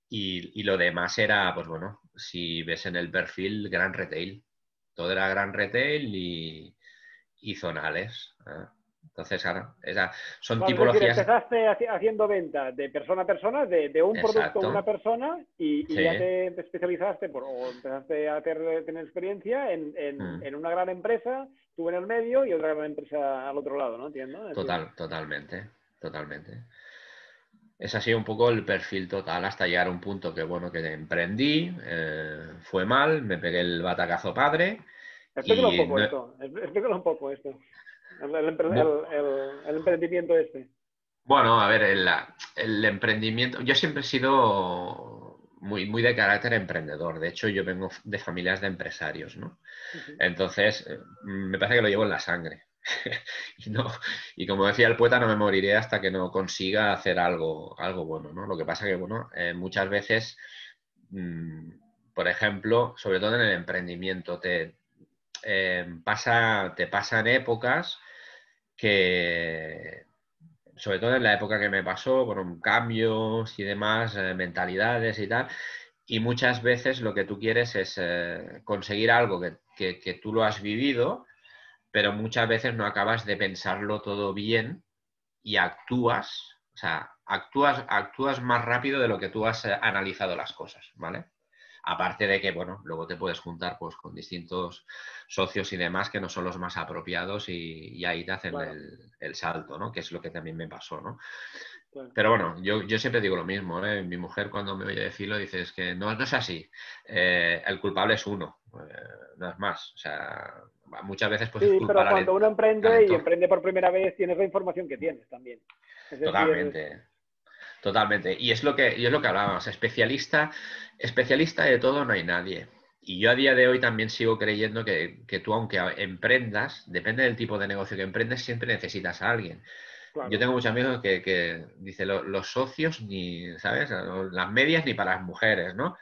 Y lo demás era, pues bueno, si ves en el perfil, gran retail. Todo era gran retail y zonales. ¿Eh? Entonces, claro, son Vale, es decir, tipologías. empezaste haciendo ventas de persona a persona, de un producto a una Exacto, persona, y ya sí. te especializaste o empezaste a tener experiencia Mm. en una gran empresa, tú en el medio y otra gran empresa al otro lado, ¿no? Entiendo. Es decir, Totalmente, totalmente. Ese ha sido un poco el perfil total hasta llegar a un punto que, bueno, que emprendí, fue mal, me pegué el batacazo padre explícalo un y poco esto, explícalo un poco esto, bu- el emprendimiento este. bueno, a ver, el emprendimiento, yo siempre he sido muy de carácter emprendedor, de hecho yo vengo de familias de empresarios, ¿no? Ujú. Entonces, me parece que lo llevo en la sangre. Y, no, y como decía el poeta, no me moriré hasta que no consiga hacer algo bueno, ¿no? Lo que pasa que, bueno, muchas veces, mm, por ejemplo, sobre todo en el emprendimiento, te pasan épocas que, sobre todo en la época que me pasó, con cambios y demás, mentalidades y tal, y muchas veces lo que tú quieres es conseguir algo que tú lo has vivido, pero muchas veces no acabas de pensarlo todo bien y actúas, o sea, actúas más rápido de lo que tú has analizado las cosas, ¿vale? Aparte de que, bueno, luego te puedes juntar pues, con distintos socios y demás que no son los más apropiados y ahí te hacen Claro, el salto, ¿no? Que es lo que también me pasó, ¿no? claro. Pero bueno, yo siempre digo lo mismo, ¿eh? Mi mujer cuando me oye decirlo dice es que no es así. El culpable es uno, no es más. O sea, muchas veces puedes Sí, pero culpar cuando uno al emprende y entorno. emprende por primera vez, tienes la información que tienes también. Es decir, Totalmente, totalmente. Y es lo que hablábamos, especialista de todo no hay nadie. Y yo a día de hoy también sigo creyendo que tú, aunque emprendas, depende del tipo de negocio que emprendes, siempre necesitas a alguien. Yo claro. tengo muchos amigos que dicen los socios ni, ¿sabes? Las medias ni para las mujeres, ¿no?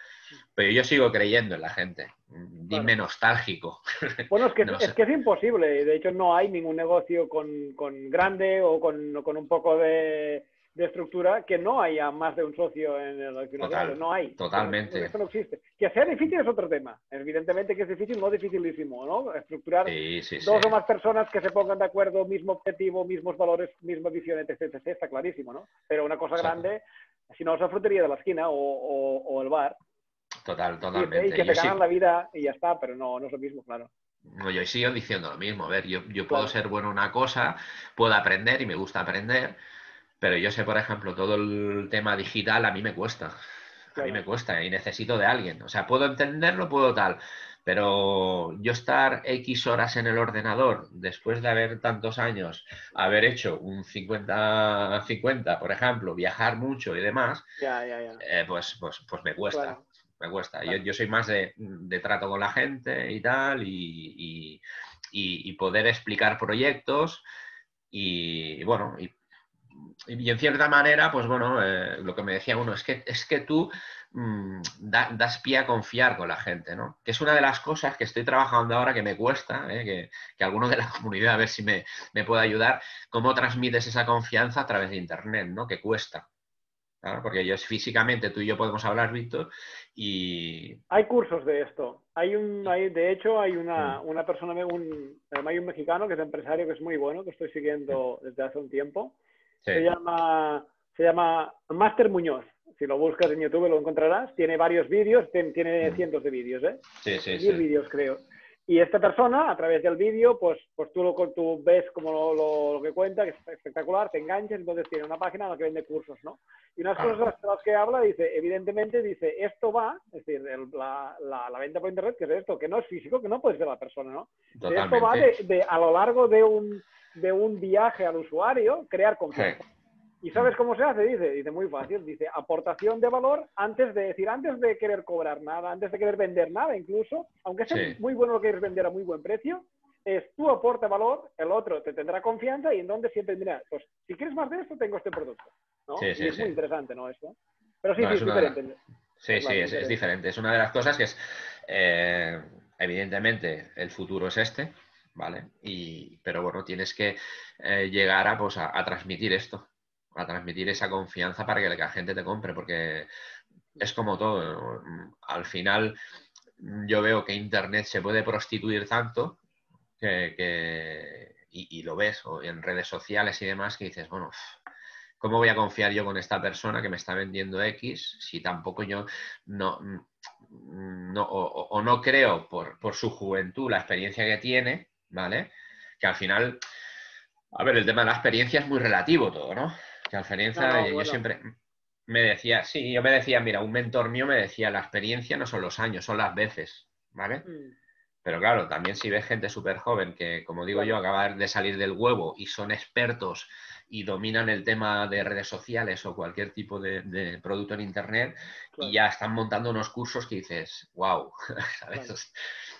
Pero yo sigo creyendo en la gente. Dime Claro. nostálgico. Bueno, No es sé. que es imposible. De hecho, no hay ningún negocio con grande o con un poco de estructura que no haya más de un socio en el accionariado. No hay. Totalmente. Esto no existe. Que sea difícil es otro tema. Evidentemente que es difícil, no dificilísimo, ¿no? Estructurar Sí, sí, sí. dos o más personas que se pongan de acuerdo, mismo objetivo, mismos valores, misma visión, etc. Está clarísimo, ¿no? Pero una cosa grande, si no, es la frutería de la esquina o el bar. Y Totalmente. que te Yo sí, ganan la vida y ya está, pero no es lo mismo, claro. no, yo sigo diciendo lo mismo. A ver, yo puedo Claro, ser bueno en una cosa, puedo aprender y me gusta aprender, pero yo sé, por ejemplo, todo el tema digital a mí me cuesta. A mí me claro. cuesta y necesito de alguien. O sea, puedo entenderlo, puedo tal, pero yo estar X horas en el ordenador después de haber tantos años, haber hecho un 50-50, por ejemplo, viajar mucho y demás, Ya. pues me cuesta. Claro, Me cuesta. Yo, claro. yo soy más de trato con la gente y tal, y poder explicar proyectos y bueno, y en cierta manera, pues bueno, lo que me decía uno, es que tú das pie a confiar con la gente, ¿no? Que es una de las cosas que estoy trabajando ahora que me cuesta, que alguno de la comunidad a ver si me puede ayudar, cómo transmites esa confianza a través de Internet, ¿no? Que cuesta. Claro, porque yo físicamente, tú y yo podemos hablar, Víctor, y... Hay cursos de esto. De hecho, hay una persona, además hay un mexicano que es empresario, que es muy bueno, que estoy siguiendo desde hace un tiempo. Sí. Se llama Master Muñoz. Si lo buscas en YouTube lo encontrarás. Tiene varios vídeos, tiene cientos de vídeos, ¿eh? Sí, sí, 10 vídeos, creo. Y esta persona, a través del vídeo, pues tú ves como lo que cuenta, que es espectacular, te enganchas, entonces tiene una página en la que vende cursos, ¿no? Y unas cosas de las que habla, dice, evidentemente, dice, esto va, es decir, la venta por internet, que es esto, que no es físico, que no puedes ver a la persona, ¿no? Esto va a lo largo de un viaje al usuario, crear confianza. Sí. ¿Y sabes cómo se hace? Dice, muy fácil, dice, aportación de valor antes de querer cobrar nada, antes de querer vender nada incluso, aunque sea muy bueno lo que quieres vender a muy buen precio, es tú aporta valor, el otro te tendrá confianza y entonces siempre dirá, pues si quieres más de esto, tengo este producto, ¿no? Sí, sí, y es muy interesante, ¿no? Esto. Pero sí, no, es diferente. Sí, sí, es diferente. Es una de las cosas que es, evidentemente, el futuro es este, ¿vale? Pero bueno, tienes que llegar a transmitir esto, a transmitir esa confianza para que la gente te compre, porque es como todo, ¿no? Al final yo veo que Internet se puede prostituir tanto y lo ves o en redes sociales y demás que dices, bueno, ¿cómo voy a confiar yo con esta persona que me está vendiendo X si tampoco yo no creo por su juventud, la experiencia que tiene, ¿vale? Que al final, a ver, el tema de la experiencia es muy relativo todo, ¿no? Que al experiencia yo siempre me decía, mira, un mentor mío me decía, la experiencia no son los años, son las veces, ¿vale? Pero claro, también si ves gente súper joven que, como digo yo, acaba de salir del huevo y son expertos y dominan el tema de redes sociales o cualquier tipo de producto en Internet y ya están montando unos cursos que dices, wow, ¿sabes?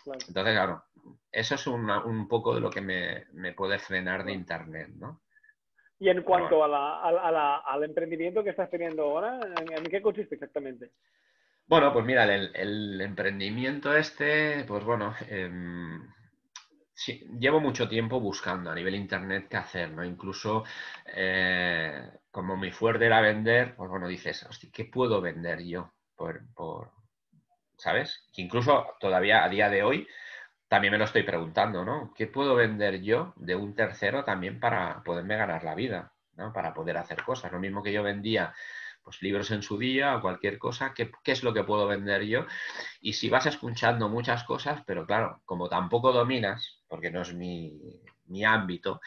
Entonces, claro, eso es un poco de lo que me puede frenar de Internet, ¿no? Y en cuanto al emprendimiento que estás teniendo ahora, ¿en qué consiste exactamente? Bueno, pues mira, el emprendimiento pues bueno, sí, llevo mucho tiempo buscando a nivel internet qué hacer, ¿no? Incluso como mi fuerte era vender, pues bueno, dices, hostia, ¿qué puedo vender yo? ¿Sabes? Que incluso todavía a día de hoy también me lo estoy preguntando, ¿no? ¿Qué puedo vender yo de un tercero también para poderme ganar la vida, ¿no? Para poder hacer cosas. Lo mismo que yo vendía pues libros en su día o cualquier cosa, ¿qué es lo que puedo vender yo? Y si vas escuchando muchas cosas, pero claro, como tampoco dominas, porque no es mi ámbito,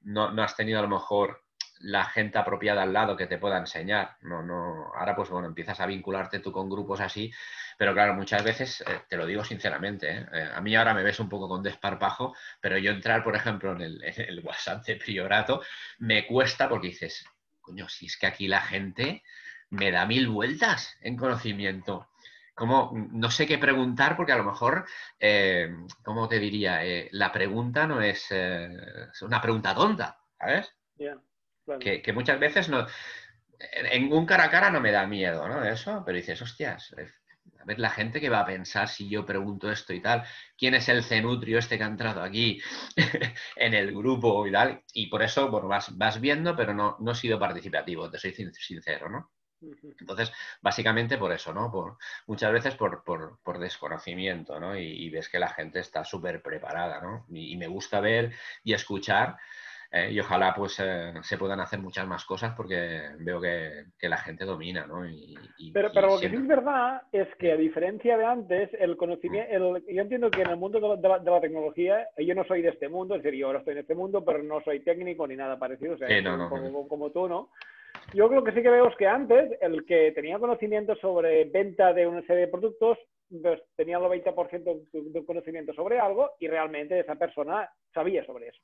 no has tenido a lo mejor la gente apropiada al lado que te pueda enseñar. Ahora pues bueno, empiezas a vincularte tú con grupos así, pero claro, muchas veces, te lo digo sinceramente, a mí ahora me ves un poco con desparpajo, pero yo entrar, por ejemplo, en el WhatsApp de Priorato, me cuesta porque dices, coño, si es que aquí la gente me da 1000 vueltas en conocimiento. Como, no sé qué preguntar porque a lo mejor, ¿cómo te diría? La pregunta no es una pregunta tonta, ¿sabes? Claro. Que muchas veces no, en un cara a cara no me da miedo, ¿no? Eso, pero dices, hostias, a ver la gente que va a pensar si yo pregunto esto y tal, quién es el cenutrio este que ha entrado aquí en el grupo y tal, y por eso, bueno, vas viendo, pero no he sido participativo, te soy sincero, ¿no? Entonces, básicamente por eso, ¿no? Muchas veces por desconocimiento, ¿no? Y ves que la gente está súper preparada, ¿no? Y me gusta ver y escuchar y ojalá pues se puedan hacer muchas más cosas porque veo que la gente domina, ¿no? Pero lo que sí es verdad es que a diferencia de antes, el conocimiento, yo entiendo que en el mundo de la tecnología, yo no soy de este mundo, es decir, yo ahora estoy en este mundo, pero no soy técnico ni nada parecido, o sea, soy un poco como tú, ¿no? Yo lo que sí que veo es que antes, el que tenía conocimiento sobre venta de una serie de productos, pues tenía el 20% de conocimiento sobre algo y realmente esa persona sabía sobre eso.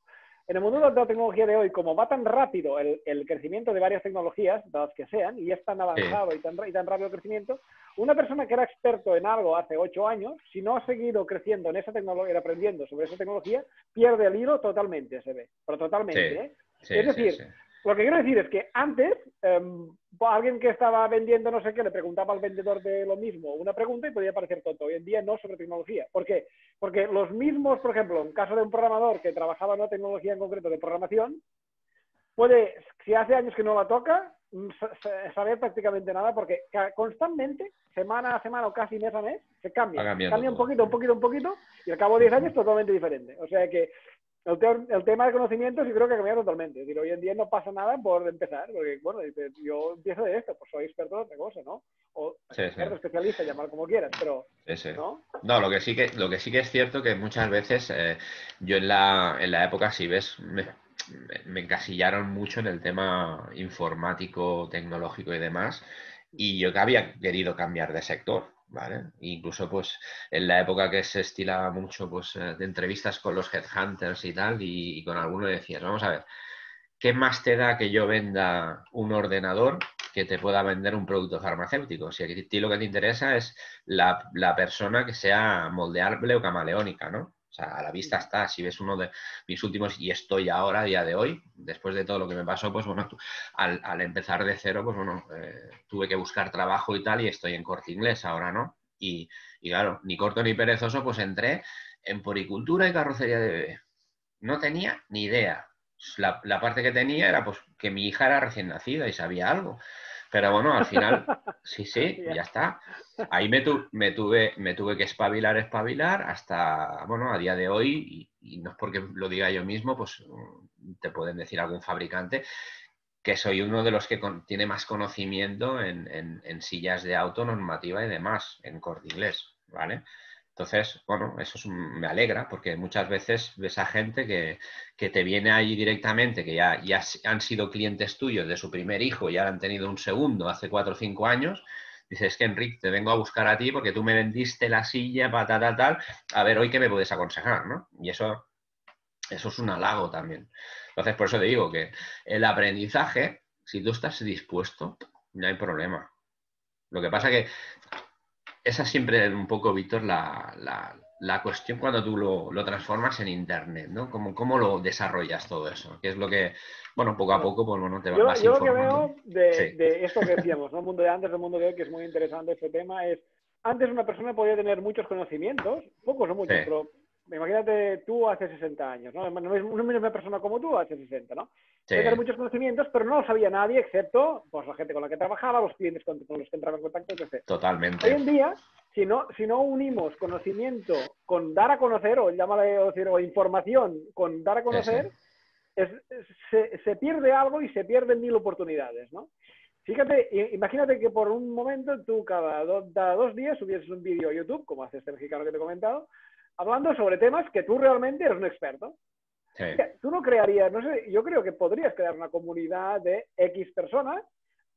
En el mundo de la tecnología de hoy, como va tan rápido el crecimiento de varias tecnologías, de las que sean, y es tan avanzado y tan rápido el crecimiento, una persona que era experto en algo hace 8 años, si no ha seguido creciendo en esa tecnología, aprendiendo sobre esa tecnología, pierde el hilo totalmente, se ve, pero totalmente. Sí, Es decir, sí. Lo que quiero decir es que antes, alguien que estaba vendiendo no sé qué le preguntaba al vendedor de lo mismo una pregunta y podía parecer tonto. Hoy en día no, sobre tecnología. ¿Por qué? Porque los mismos, por ejemplo, en caso de un programador que trabajaba en una tecnología en concreto de programación, puede, si hace años que no la toca, saber prácticamente nada porque constantemente, semana a semana o casi mes a mes, se cambia. Cambia un poquito, un poquito, un poquito y al cabo de 10 años totalmente diferente. O sea que el tema de conocimientos yo creo que ha cambiado totalmente. Es decir, hoy en día no pasa nada por empezar, porque, bueno, yo empiezo de esto, pues soy experto en otra cosa, ¿no? O experto, especialista, llamar como quieras, pero, ¿no? No, lo que sí que es cierto que muchas veces yo en la época, si ves, me encasillaron mucho en el tema informático, tecnológico y demás, y yo que había querido cambiar de sector. ¿Vale? Incluso pues en la época que se estilaba mucho pues de entrevistas con los headhunters y tal, y con alguno decías, vamos a ver, ¿qué más te da que yo venda un ordenador que te pueda vender un producto farmacéutico? Si a ti lo que te interesa es la persona que sea moldeable o camaleónica, ¿no? O sea, a la vista está. Si ves uno de mis últimos, y estoy ahora, a día de hoy, después de todo lo que me pasó, pues bueno, al empezar de cero, pues bueno, tuve que buscar trabajo y tal, y estoy en Corte Inglés ahora, ¿no? Y claro, ni corto ni perezoso, pues entré en poricultura y carrocería de bebé. No tenía ni idea. La parte que tenía era pues que mi hija era recién nacida y sabía algo. Pero bueno, al final, sí, ya está. Ahí me tuve que espabilar hasta, bueno, a día de hoy, y no es porque lo diga yo mismo, pues te pueden decir algún fabricante, que soy uno de los que tiene más conocimiento en sillas de auto, normativa y demás, en Corte Inglés, ¿vale? Entonces, bueno, me alegra porque muchas veces ves a gente que te viene allí directamente, que ya han sido clientes tuyos de su primer hijo y ahora han tenido un segundo hace 4 o 5 años. Dices que Enrique, te vengo a buscar a ti porque tú me vendiste la silla, para tal, a ver hoy qué me puedes aconsejar, ¿no? Y eso es un halago también. Entonces, por eso te digo que el aprendizaje, si tú estás dispuesto, no hay problema. Lo que pasa que esa siempre un poco, Víctor, la cuestión cuando tú lo transformas en Internet, ¿no? ¿Cómo lo desarrollas todo eso? Que es lo que, bueno, poco a poco, pues bueno, te vas yo informando. Lo que veo de esto que decíamos, ¿no? El mundo de antes, el mundo de hoy, que es muy interesante este tema, es antes una persona podía tener muchos conocimientos, pocos o muchos, pero imagínate tú hace 60 años, ¿no? No es una persona como tú hace 60, ¿no? Puede tener muchos conocimientos, pero no lo sabía nadie excepto pues, la gente con la que trabajaba, los clientes con los que entraba en contacto, etc. Totalmente. Hoy en día, si no unimos conocimiento con dar a conocer, o llámale, o información con dar a conocer, se pierde algo y se pierden 1000 oportunidades, ¿no? Fíjate, imagínate que por un momento tú cada 2 días subieses un vídeo a YouTube, como hace este mexicano que te he comentado, hablando sobre temas que tú realmente eres un experto. Sí. Tú no crearías, no sé, yo creo que podrías crear una comunidad de X personas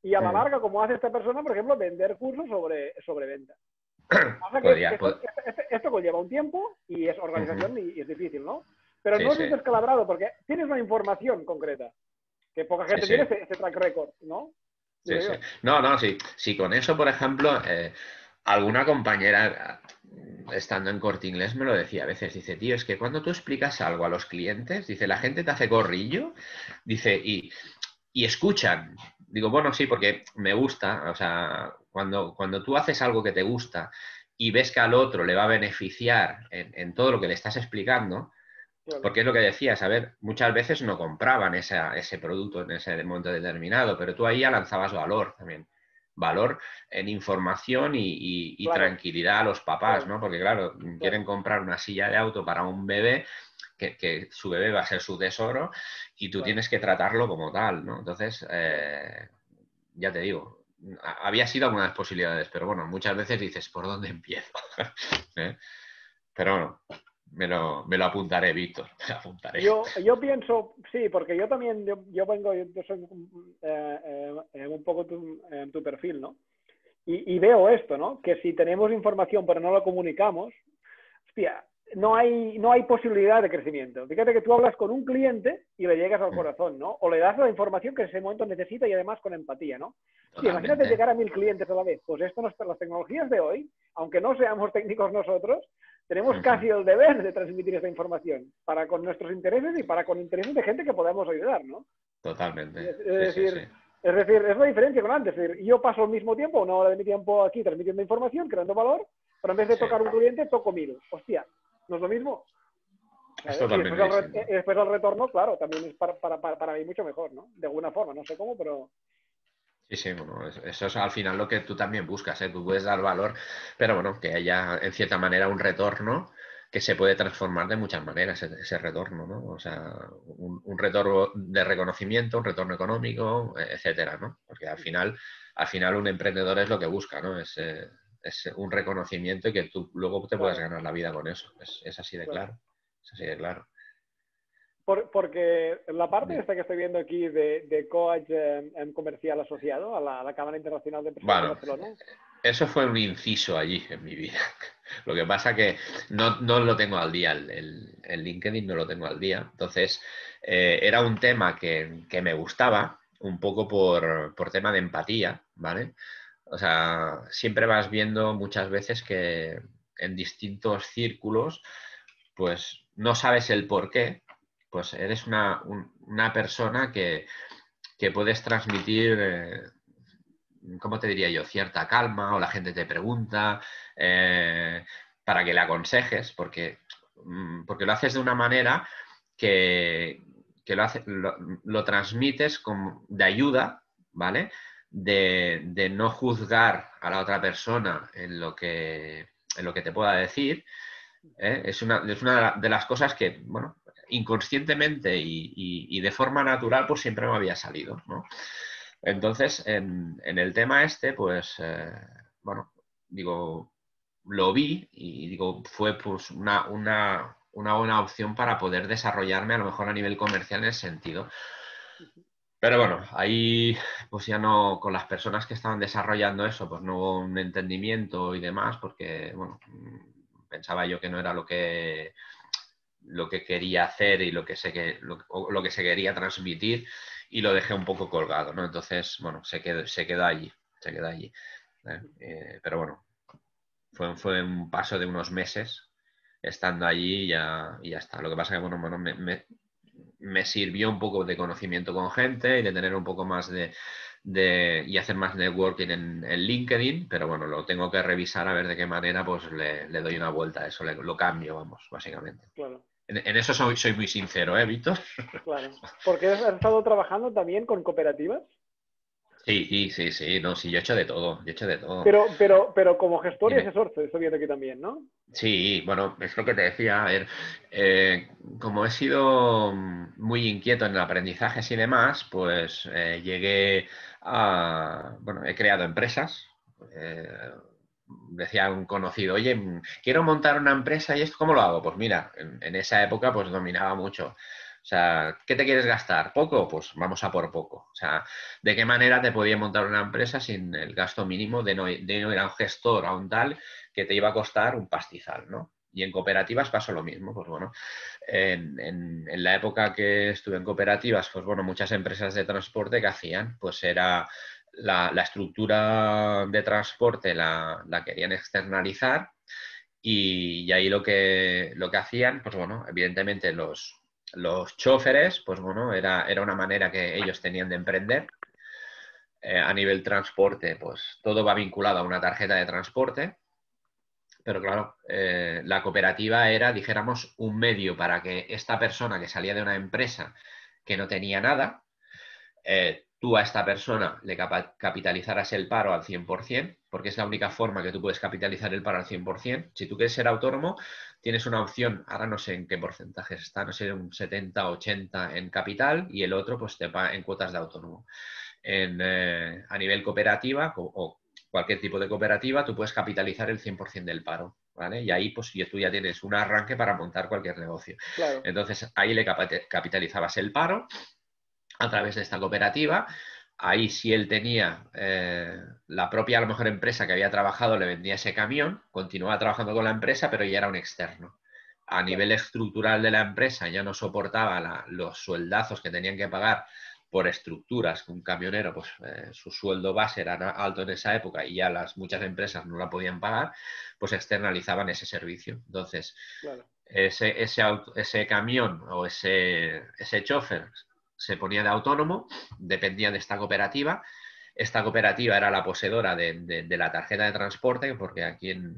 y a la larga, como hace esta persona, por ejemplo, vender cursos sobre venta. Esto conlleva un tiempo y es organización y es difícil, ¿no? Pero no es un descalabrado porque tienes una información concreta que poca gente tiene ese track record, ¿no? Sí, con eso, por ejemplo, alguna compañera estando en Corte Inglés me lo decía a veces, dice, tío, es que cuando tú explicas algo a los clientes, dice, la gente te hace corrillo, dice, y escuchan. Digo, bueno, sí, porque me gusta, o sea, cuando tú haces algo que te gusta y ves que al otro le va a beneficiar en todo lo que le estás explicando, porque es lo que decías, a ver, muchas veces no compraban ese producto en ese momento determinado, pero tú ahí ya lanzabas valor también. Valor en información y tranquilidad a los papás, ¿no? Porque claro, quieren comprar una silla de auto para un bebé, que su bebé va a ser su tesoro, y tú tienes que tratarlo como tal, ¿no? Entonces, ya te digo, había sido algunas posibilidades, pero bueno, muchas veces dices, ¿por dónde empiezo? Pero bueno. Me lo apuntaré, Víctor. Me lo apuntaré. Yo pienso, sí, porque yo también, yo soy un poco tu perfil, ¿no? Y veo esto, ¿no? Que si tenemos información pero no la comunicamos, hostia, no hay posibilidad de crecimiento. Fíjate que tú hablas con un cliente y le llegas al corazón, ¿no? O le das la información que en ese momento necesita y además con empatía, ¿no? Sí, imagínate Totalmente. llegar a 1000 clientes a la vez. Pues esto las tecnologías de hoy, aunque no seamos técnicos nosotros, tenemos casi el deber de transmitir esa información para con nuestros intereses y para con intereses de gente que podamos ayudar, ¿no? Totalmente. Es Sí, sí, sí. decir, es la diferencia con antes. Es decir, yo paso el mismo tiempo, 1 hora de mi tiempo aquí transmitiendo información, creando valor, pero en vez de Sí. tocar un cliente, toco 1000. Hostia, ¿no es lo mismo? Es Y totalmente distinto. después el retorno, claro, también es para mí mucho mejor, ¿no? De alguna forma, no sé cómo, pero... Sí, sí, bueno, eso es al final lo que tú también buscas, ¿eh? Tú puedes dar valor, pero bueno, que haya en cierta manera un retorno que se puede transformar de muchas maneras, ese retorno, ¿no? O sea, un retorno de reconocimiento, un retorno económico, etcétera, ¿no? Porque al final un emprendedor es lo que busca, ¿no? Es un reconocimiento y que tú luego te puedas Claro, ganar la vida con eso. Es así de claro. claro. Es así de claro. Porque la parte Bien. esta que estoy viendo aquí de coach comercial asociado a la Cámara Internacional de Empresarios de Bueno, Barcelona, eso fue un inciso allí en mi vida. Lo que pasa que no lo tengo al día, el LinkedIn no lo tengo al día. Entonces, era un tema que me gustaba, un poco por tema de empatía, ¿vale? O sea, siempre vas viendo muchas veces que en distintos círculos, pues no sabes el por qué, pues eres una persona que puedes transmitir ¿cómo te diría yo? Cierta calma o la gente te pregunta para que le aconsejes, porque lo haces de una manera que, lo transmites de ayuda, ¿vale? De no juzgar a la otra persona en lo que te pueda decir. Es una de las cosas que, bueno, inconscientemente y de forma natural, pues siempre me había salido, ¿no? Entonces, en el tema este, pues, bueno, digo, lo vi y digo, fue pues una buena opción para poder desarrollarme a lo mejor a nivel comercial en ese sentido. Pero bueno, ahí pues ya no, con las personas que estaban desarrollando eso, pues no hubo un entendimiento y demás, porque, bueno, pensaba yo que no era lo que quería hacer y lo que se quería transmitir y lo dejé un poco colgado, ¿no? Entonces, bueno, se quedó allí, se quedó allí. Pero bueno, fue un paso de unos meses estando allí y ya está. Lo que pasa es que, bueno, me sirvió un poco de conocimiento con gente y de tener un poco más y hacer más networking en LinkedIn, pero bueno, lo tengo que revisar a ver de qué manera pues le doy una vuelta a eso, lo cambio, vamos, básicamente. claro, En eso soy muy sincero, ¿eh, Víctor? claro. Porque has estado trabajando también con cooperativas, Sí, sí, sí, sí, no, sí, yo he hecho de todo, yo he hecho de todo. pero como gestor y Dime. asesor, estoy viendo aquí también, ¿no? Sí, bueno, es lo que te decía. A ver, como he sido muy inquieto en el aprendizaje y demás, pues llegué bueno, he creado empresas. Eh, Decía un conocido, oye, quiero montar una empresa y esto, ¿cómo lo hago? Pues mira, en esa época pues dominaba mucho. O sea, ¿qué te quieres gastar? ¿Poco? Pues vamos a por poco. O sea, ¿de qué manera te podía montar una empresa sin el gasto mínimo de no ir a un gestor, a un tal, que te iba a costar un pastizal, ¿no? Y en cooperativas pasó lo mismo, pues bueno, en la época que estuve en cooperativas, pues bueno, muchas empresas de transporte que hacían, pues era la estructura de transporte la querían externalizar y ahí lo que hacían, pues bueno, evidentemente los choferes, pues bueno, era una manera que ellos tenían de emprender. A nivel transporte, pues todo va vinculado a una tarjeta de transporte, pero claro, la cooperativa era, dijéramos, un medio para que esta persona que salía de una empresa que no tenía nada, tú a esta persona le capitalizaras el paro al 100%, porque es la única forma que tú puedes capitalizar el paro al 100%. Si tú quieres ser autónomo, tienes una opción, ahora no sé en qué porcentajes está, no sé, un 70-80 en capital y el otro pues te paga en cuotas de autónomo. A nivel cooperativa o cualquier tipo de cooperativa, tú puedes capitalizar el 100% del paro, ¿vale? Y ahí pues tú ya tienes un arranque para montar cualquier negocio. Claro, Entonces ahí le capitalizabas el paro a través de esta cooperativa. Ahí si él tenía la propia, a lo mejor, empresa que había trabajado, le vendía ese camión, continuaba trabajando con la empresa, pero ya era un externo. a nivel estructural de la empresa ya no soportaba los sueldazos que tenían que pagar por estructuras, que un camionero, pues su sueldo base era alto en esa época y ya muchas empresas no la podían pagar, pues externalizaban ese servicio. Entonces, claro. ese camión o ese chofer se ponía de autónomo, dependía de esta cooperativa. Esta cooperativa era la poseedora de la tarjeta de transporte, porque aquí en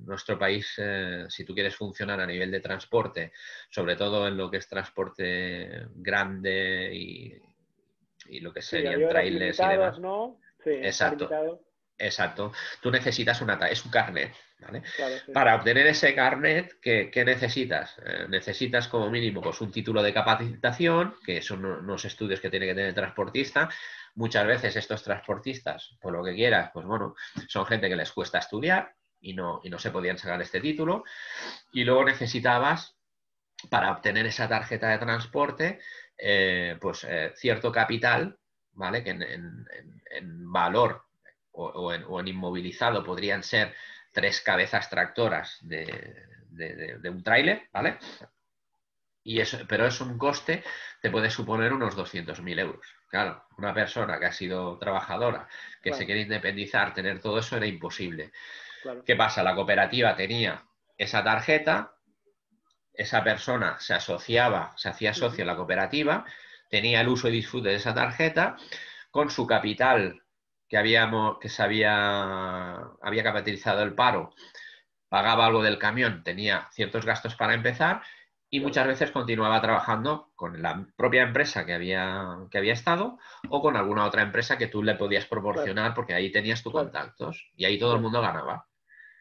nuestro país, si tú quieres funcionar a nivel de transporte, sobre todo en lo que es transporte grande y lo que Sí, serían había horas trailers y limitadas, demás. ¿no? Sí, está Exacto, limitado. exacto. Tú necesitas es un carnet, ¿vale? Claro, sí, sí. Para obtener ese carnet, ¿qué necesitas? Necesitas como mínimo pues, un título de capacitación, que son unos estudios que tiene que tener el transportista. Muchas veces estos transportistas, por lo que quieras, pues bueno, son gente que les cuesta estudiar y no se podían sacar este título. Y luego necesitabas, para obtener esa tarjeta de transporte, cierto capital, ¿vale? Que en valor o en inmovilizado podrían ser 3 cabezas tractoras de un tráiler, ¿vale? Pero es un coste, te puede suponer unos 200.000 euros. Claro, una persona que ha sido trabajadora, que se Claro, quiere independizar, tener todo eso era imposible. claro. ¿Qué pasa? La cooperativa tenía esa tarjeta, esa persona se asociaba, se hacía socio Ujú. en la cooperativa, tenía el uso y disfrute de esa tarjeta, con su capital que había capitalizado el paro, pagaba algo del camión, tenía ciertos gastos para empezar y Claro, muchas veces continuaba trabajando con la propia empresa que había estado o con alguna otra empresa que tú le podías claro, proporcionar porque ahí tenías tus claro, contactos y ahí todo el claro, mundo ganaba.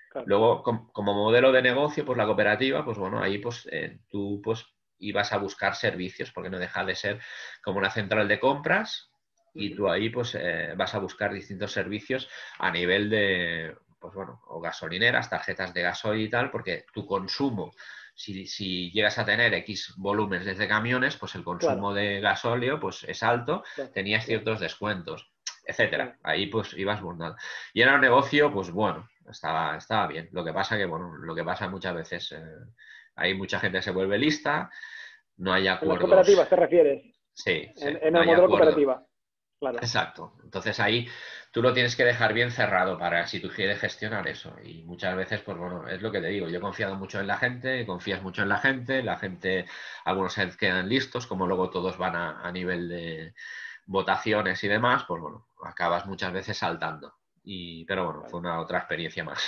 claro. Luego, como modelo de negocio, pues la cooperativa, pues bueno, ahí pues tú pues ibas a buscar servicios, porque no deja de ser como una central de compras y Ujú. tú ahí pues vas a buscar distintos servicios a nivel de, pues bueno, o gasolineras, tarjetas de gasoil y tal, porque tu consumo, si llegas a tener X volúmenes desde camiones, pues el Claro, consumo de gasóleo pues es alto, claro, tenías claro, ciertos descuentos, etcétera. claro. Ahí pues ibas buscando. Y era un negocio, pues bueno, estaba bien. Lo que pasa que, bueno, lo que pasa muchas veces, hay mucha gente que se vuelve lista, no hay En las acuerdos. cooperativas te refieres, Sí, sí, en no el hay modelo acuerdo. cooperativa. Claro, Exacto. Entonces ahí tú lo tienes que dejar bien cerrado para si tú quieres gestionar eso. Y muchas veces, pues bueno, es lo que te digo. Yo he confiado mucho en la gente, confías mucho en la gente, algunos se quedan listos, como luego todos van a nivel de votaciones y demás, pues bueno, acabas muchas veces saltando. Pero bueno, claro, fue una otra experiencia más.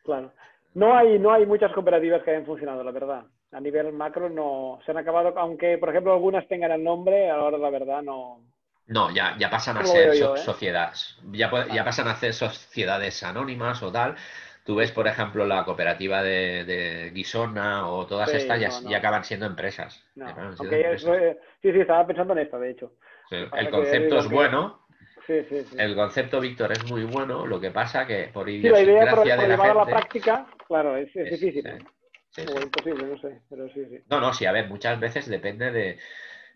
claro. No hay muchas cooperativas que hayan funcionado, la verdad. A nivel macro no se han acabado, aunque por ejemplo algunas tengan el nombre, ahora la verdad no, No, ya pasan a no lo ser veo yo, ¿eh? sociedades, ya Claro, pasan a ser sociedades anónimas o tal. Tú ves, sí, por sí. ejemplo, la cooperativa de Guisona o todas estas Sí, ya, no, ya no, acaban siendo empresas. Ya no. acaban siendo Aunque empresas. sí, sí, estaba pensando en esto, de hecho. Sí, Lo que el pasa que concepto digo, es aunque bueno, sí, sí, sí. el concepto, Víctor, es muy bueno, lo que pasa que por Sí, la idea, idiosincrasia de pero la llevar a la gente práctica, claro, es difícil, sí, ¿no? sí, sí. O imposible, no sé, pero sí, sí. No, no, sí, a ver, muchas veces depende de...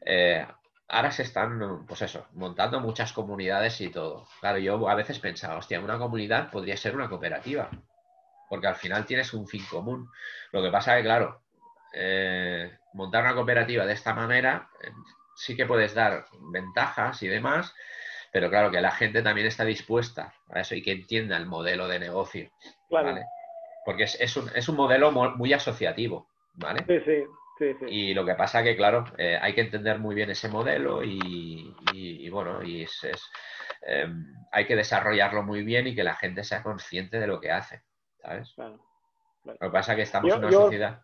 eh, ahora se están, pues eso, montando muchas comunidades y todo. Claro, yo a veces pensaba, hostia, una comunidad podría ser una cooperativa, porque al final tienes un fin común. Lo que pasa es que, claro, montar una cooperativa de esta manera sí que puedes dar ventajas y demás, pero claro, que la gente también está dispuesta a eso y que entienda el modelo de negocio, Claro, ¿vale? Porque es un modelo muy asociativo, ¿vale? sí, sí, sí, sí. Y lo que pasa que, claro, hay que entender muy bien ese modelo y bueno, eh, hay que desarrollarlo muy bien y que la gente sea consciente de lo que hace, ¿sabes? Claro, claro. Lo que pasa es que estamos en Yo, una yo, sociedad.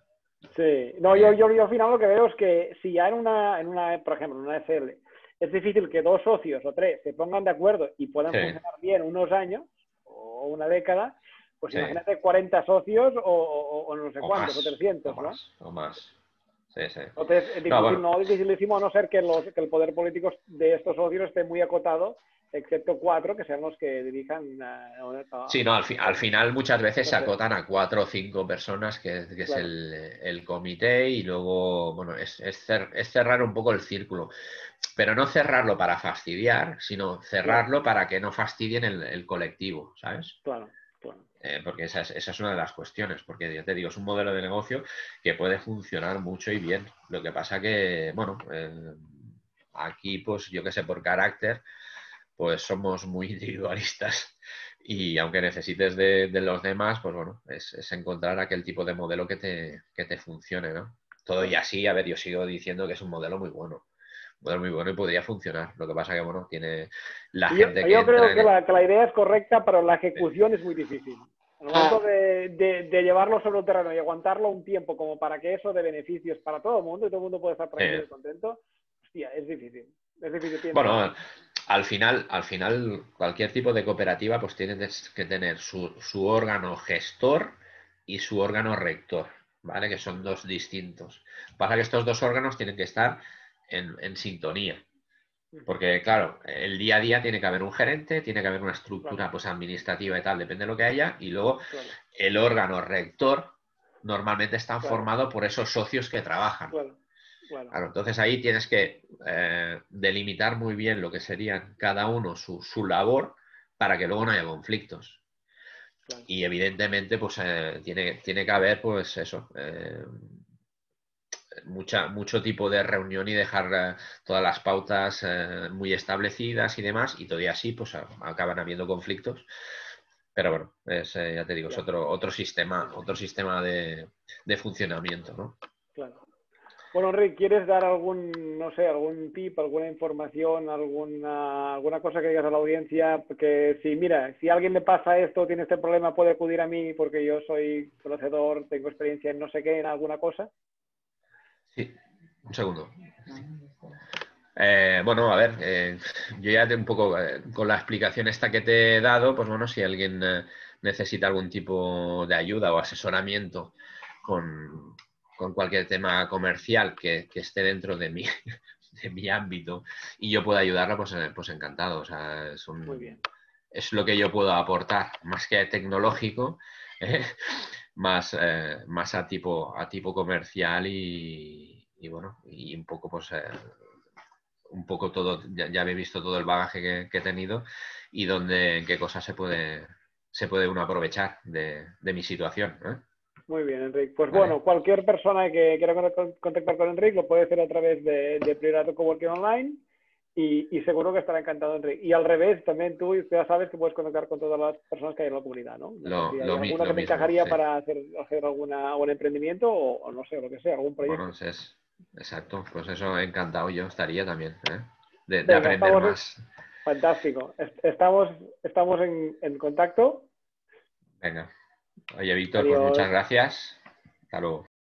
sí. No, Dime, yo, dime. yo, yo al final lo que veo es que si ya por ejemplo, en una SL, es difícil que dos socios o tres se pongan de acuerdo y puedan Sí, funcionar bien unos años o una década, pues sí, imagínate 40 socios o no sé o cuántos, o más, o 300, ¿no? más, o más. Sí, sí. Entonces, es No, difícil, bueno, no dificilísimo a no ser que el poder político de estos socios esté muy acotado, excepto cuatro que sean los que dirijan sí, no, al final muchas veces no se sé, acotan a 4 o 5 personas, que es claro, el comité, y luego, bueno, es cerrar un poco el círculo. Pero no cerrarlo para fastidiar, sino claro, cerrarlo para que no fastidien el colectivo, ¿sabes? claro. Claro. Porque esa es una de las cuestiones, porque ya te digo, es un modelo de negocio que puede funcionar mucho y bien. Lo que pasa que, bueno, aquí, pues yo que sé, por carácter, pues somos muy individualistas y aunque necesites de los demás, pues bueno, es encontrar aquel tipo de modelo que te funcione, ¿no? Todo y así, a ver, yo sigo diciendo que es un modelo muy bueno. Un modelo muy bueno y podría funcionar. Lo que pasa que, bueno, tiene la Yo, gente que yo creo entra que en... la idea es correcta, pero la ejecución es muy difícil. Al momento de llevarlo sobre el terreno y aguantarlo un tiempo como para que eso de beneficios para todo el mundo y todo el mundo puede estar tranquilo y contento, hostia, es difícil. Es difícil, pienso. Bueno, al final, cualquier tipo de cooperativa pues tiene que tener su órgano gestor y su órgano rector, ¿vale? Que son dos distintos. Pasa que estos dos órganos tienen que estar en sintonía. Porque, claro, el día a día tiene que haber un gerente, tiene que haber una Claro, estructura pues administrativa y tal, depende de lo que haya, y luego claro, el órgano rector normalmente está claro, formado por esos socios que trabajan. claro, claro, Claro, entonces ahí tienes que delimitar muy bien lo que serían cada uno su labor para que luego no haya conflictos. claro. Y evidentemente, pues tiene que haber, pues eso, mucho tipo de reunión y dejar todas las pautas muy establecidas y demás, y todavía así, pues acaban habiendo conflictos. Pero bueno, ya te digo, es Ya, otro sistema de funcionamiento, ¿no? claro. Bueno, Enrique, ¿quieres dar algún, no sé, algún tip, alguna información, alguna cosa que digas a la audiencia? Porque si, mira, si a alguien le pasa esto, tiene este problema, puede acudir a mí porque yo soy conocedor, tengo experiencia en no sé qué, en alguna cosa. Sí, un segundo. Bueno, a ver, yo ya un poco con la explicación esta que te he dado, pues bueno, si alguien necesita algún tipo de ayuda o asesoramiento con, con cualquier tema comercial que esté dentro de mi ámbito y yo pueda ayudarla, pues encantado. O sea, Muy bien. es lo que yo puedo aportar, más que tecnológico, ¿eh? Más a tipo comercial y bueno, y un poco pues un poco todo, ya habéis visto todo el bagaje que he tenido y en qué cosas se puede uno aprovechar de mi situación, ¿eh? Muy bien, Enrique. Pues ¿Vale? bueno, cualquier persona que quiera contactar con Enrique lo puede hacer a través de Priorato Coworking Online y seguro que estará encantado, Enrique. Y al revés, también tú ya sabes que puedes contactar con todas las personas que hay en la comunidad, ¿no? No sé Lo, si hay lo, mi- alguna lo que te mismo, encajaría sí. para hacer algún emprendimiento o no sé, lo que sea, algún Bueno, proyecto. exacto, pues eso encantado yo estaría también, ¿eh? De Venga, aprender estamos más. fantástico. Estamos en contacto. Venga. Oye, Víctor, pues muchas Adiós. gracias. Hasta luego.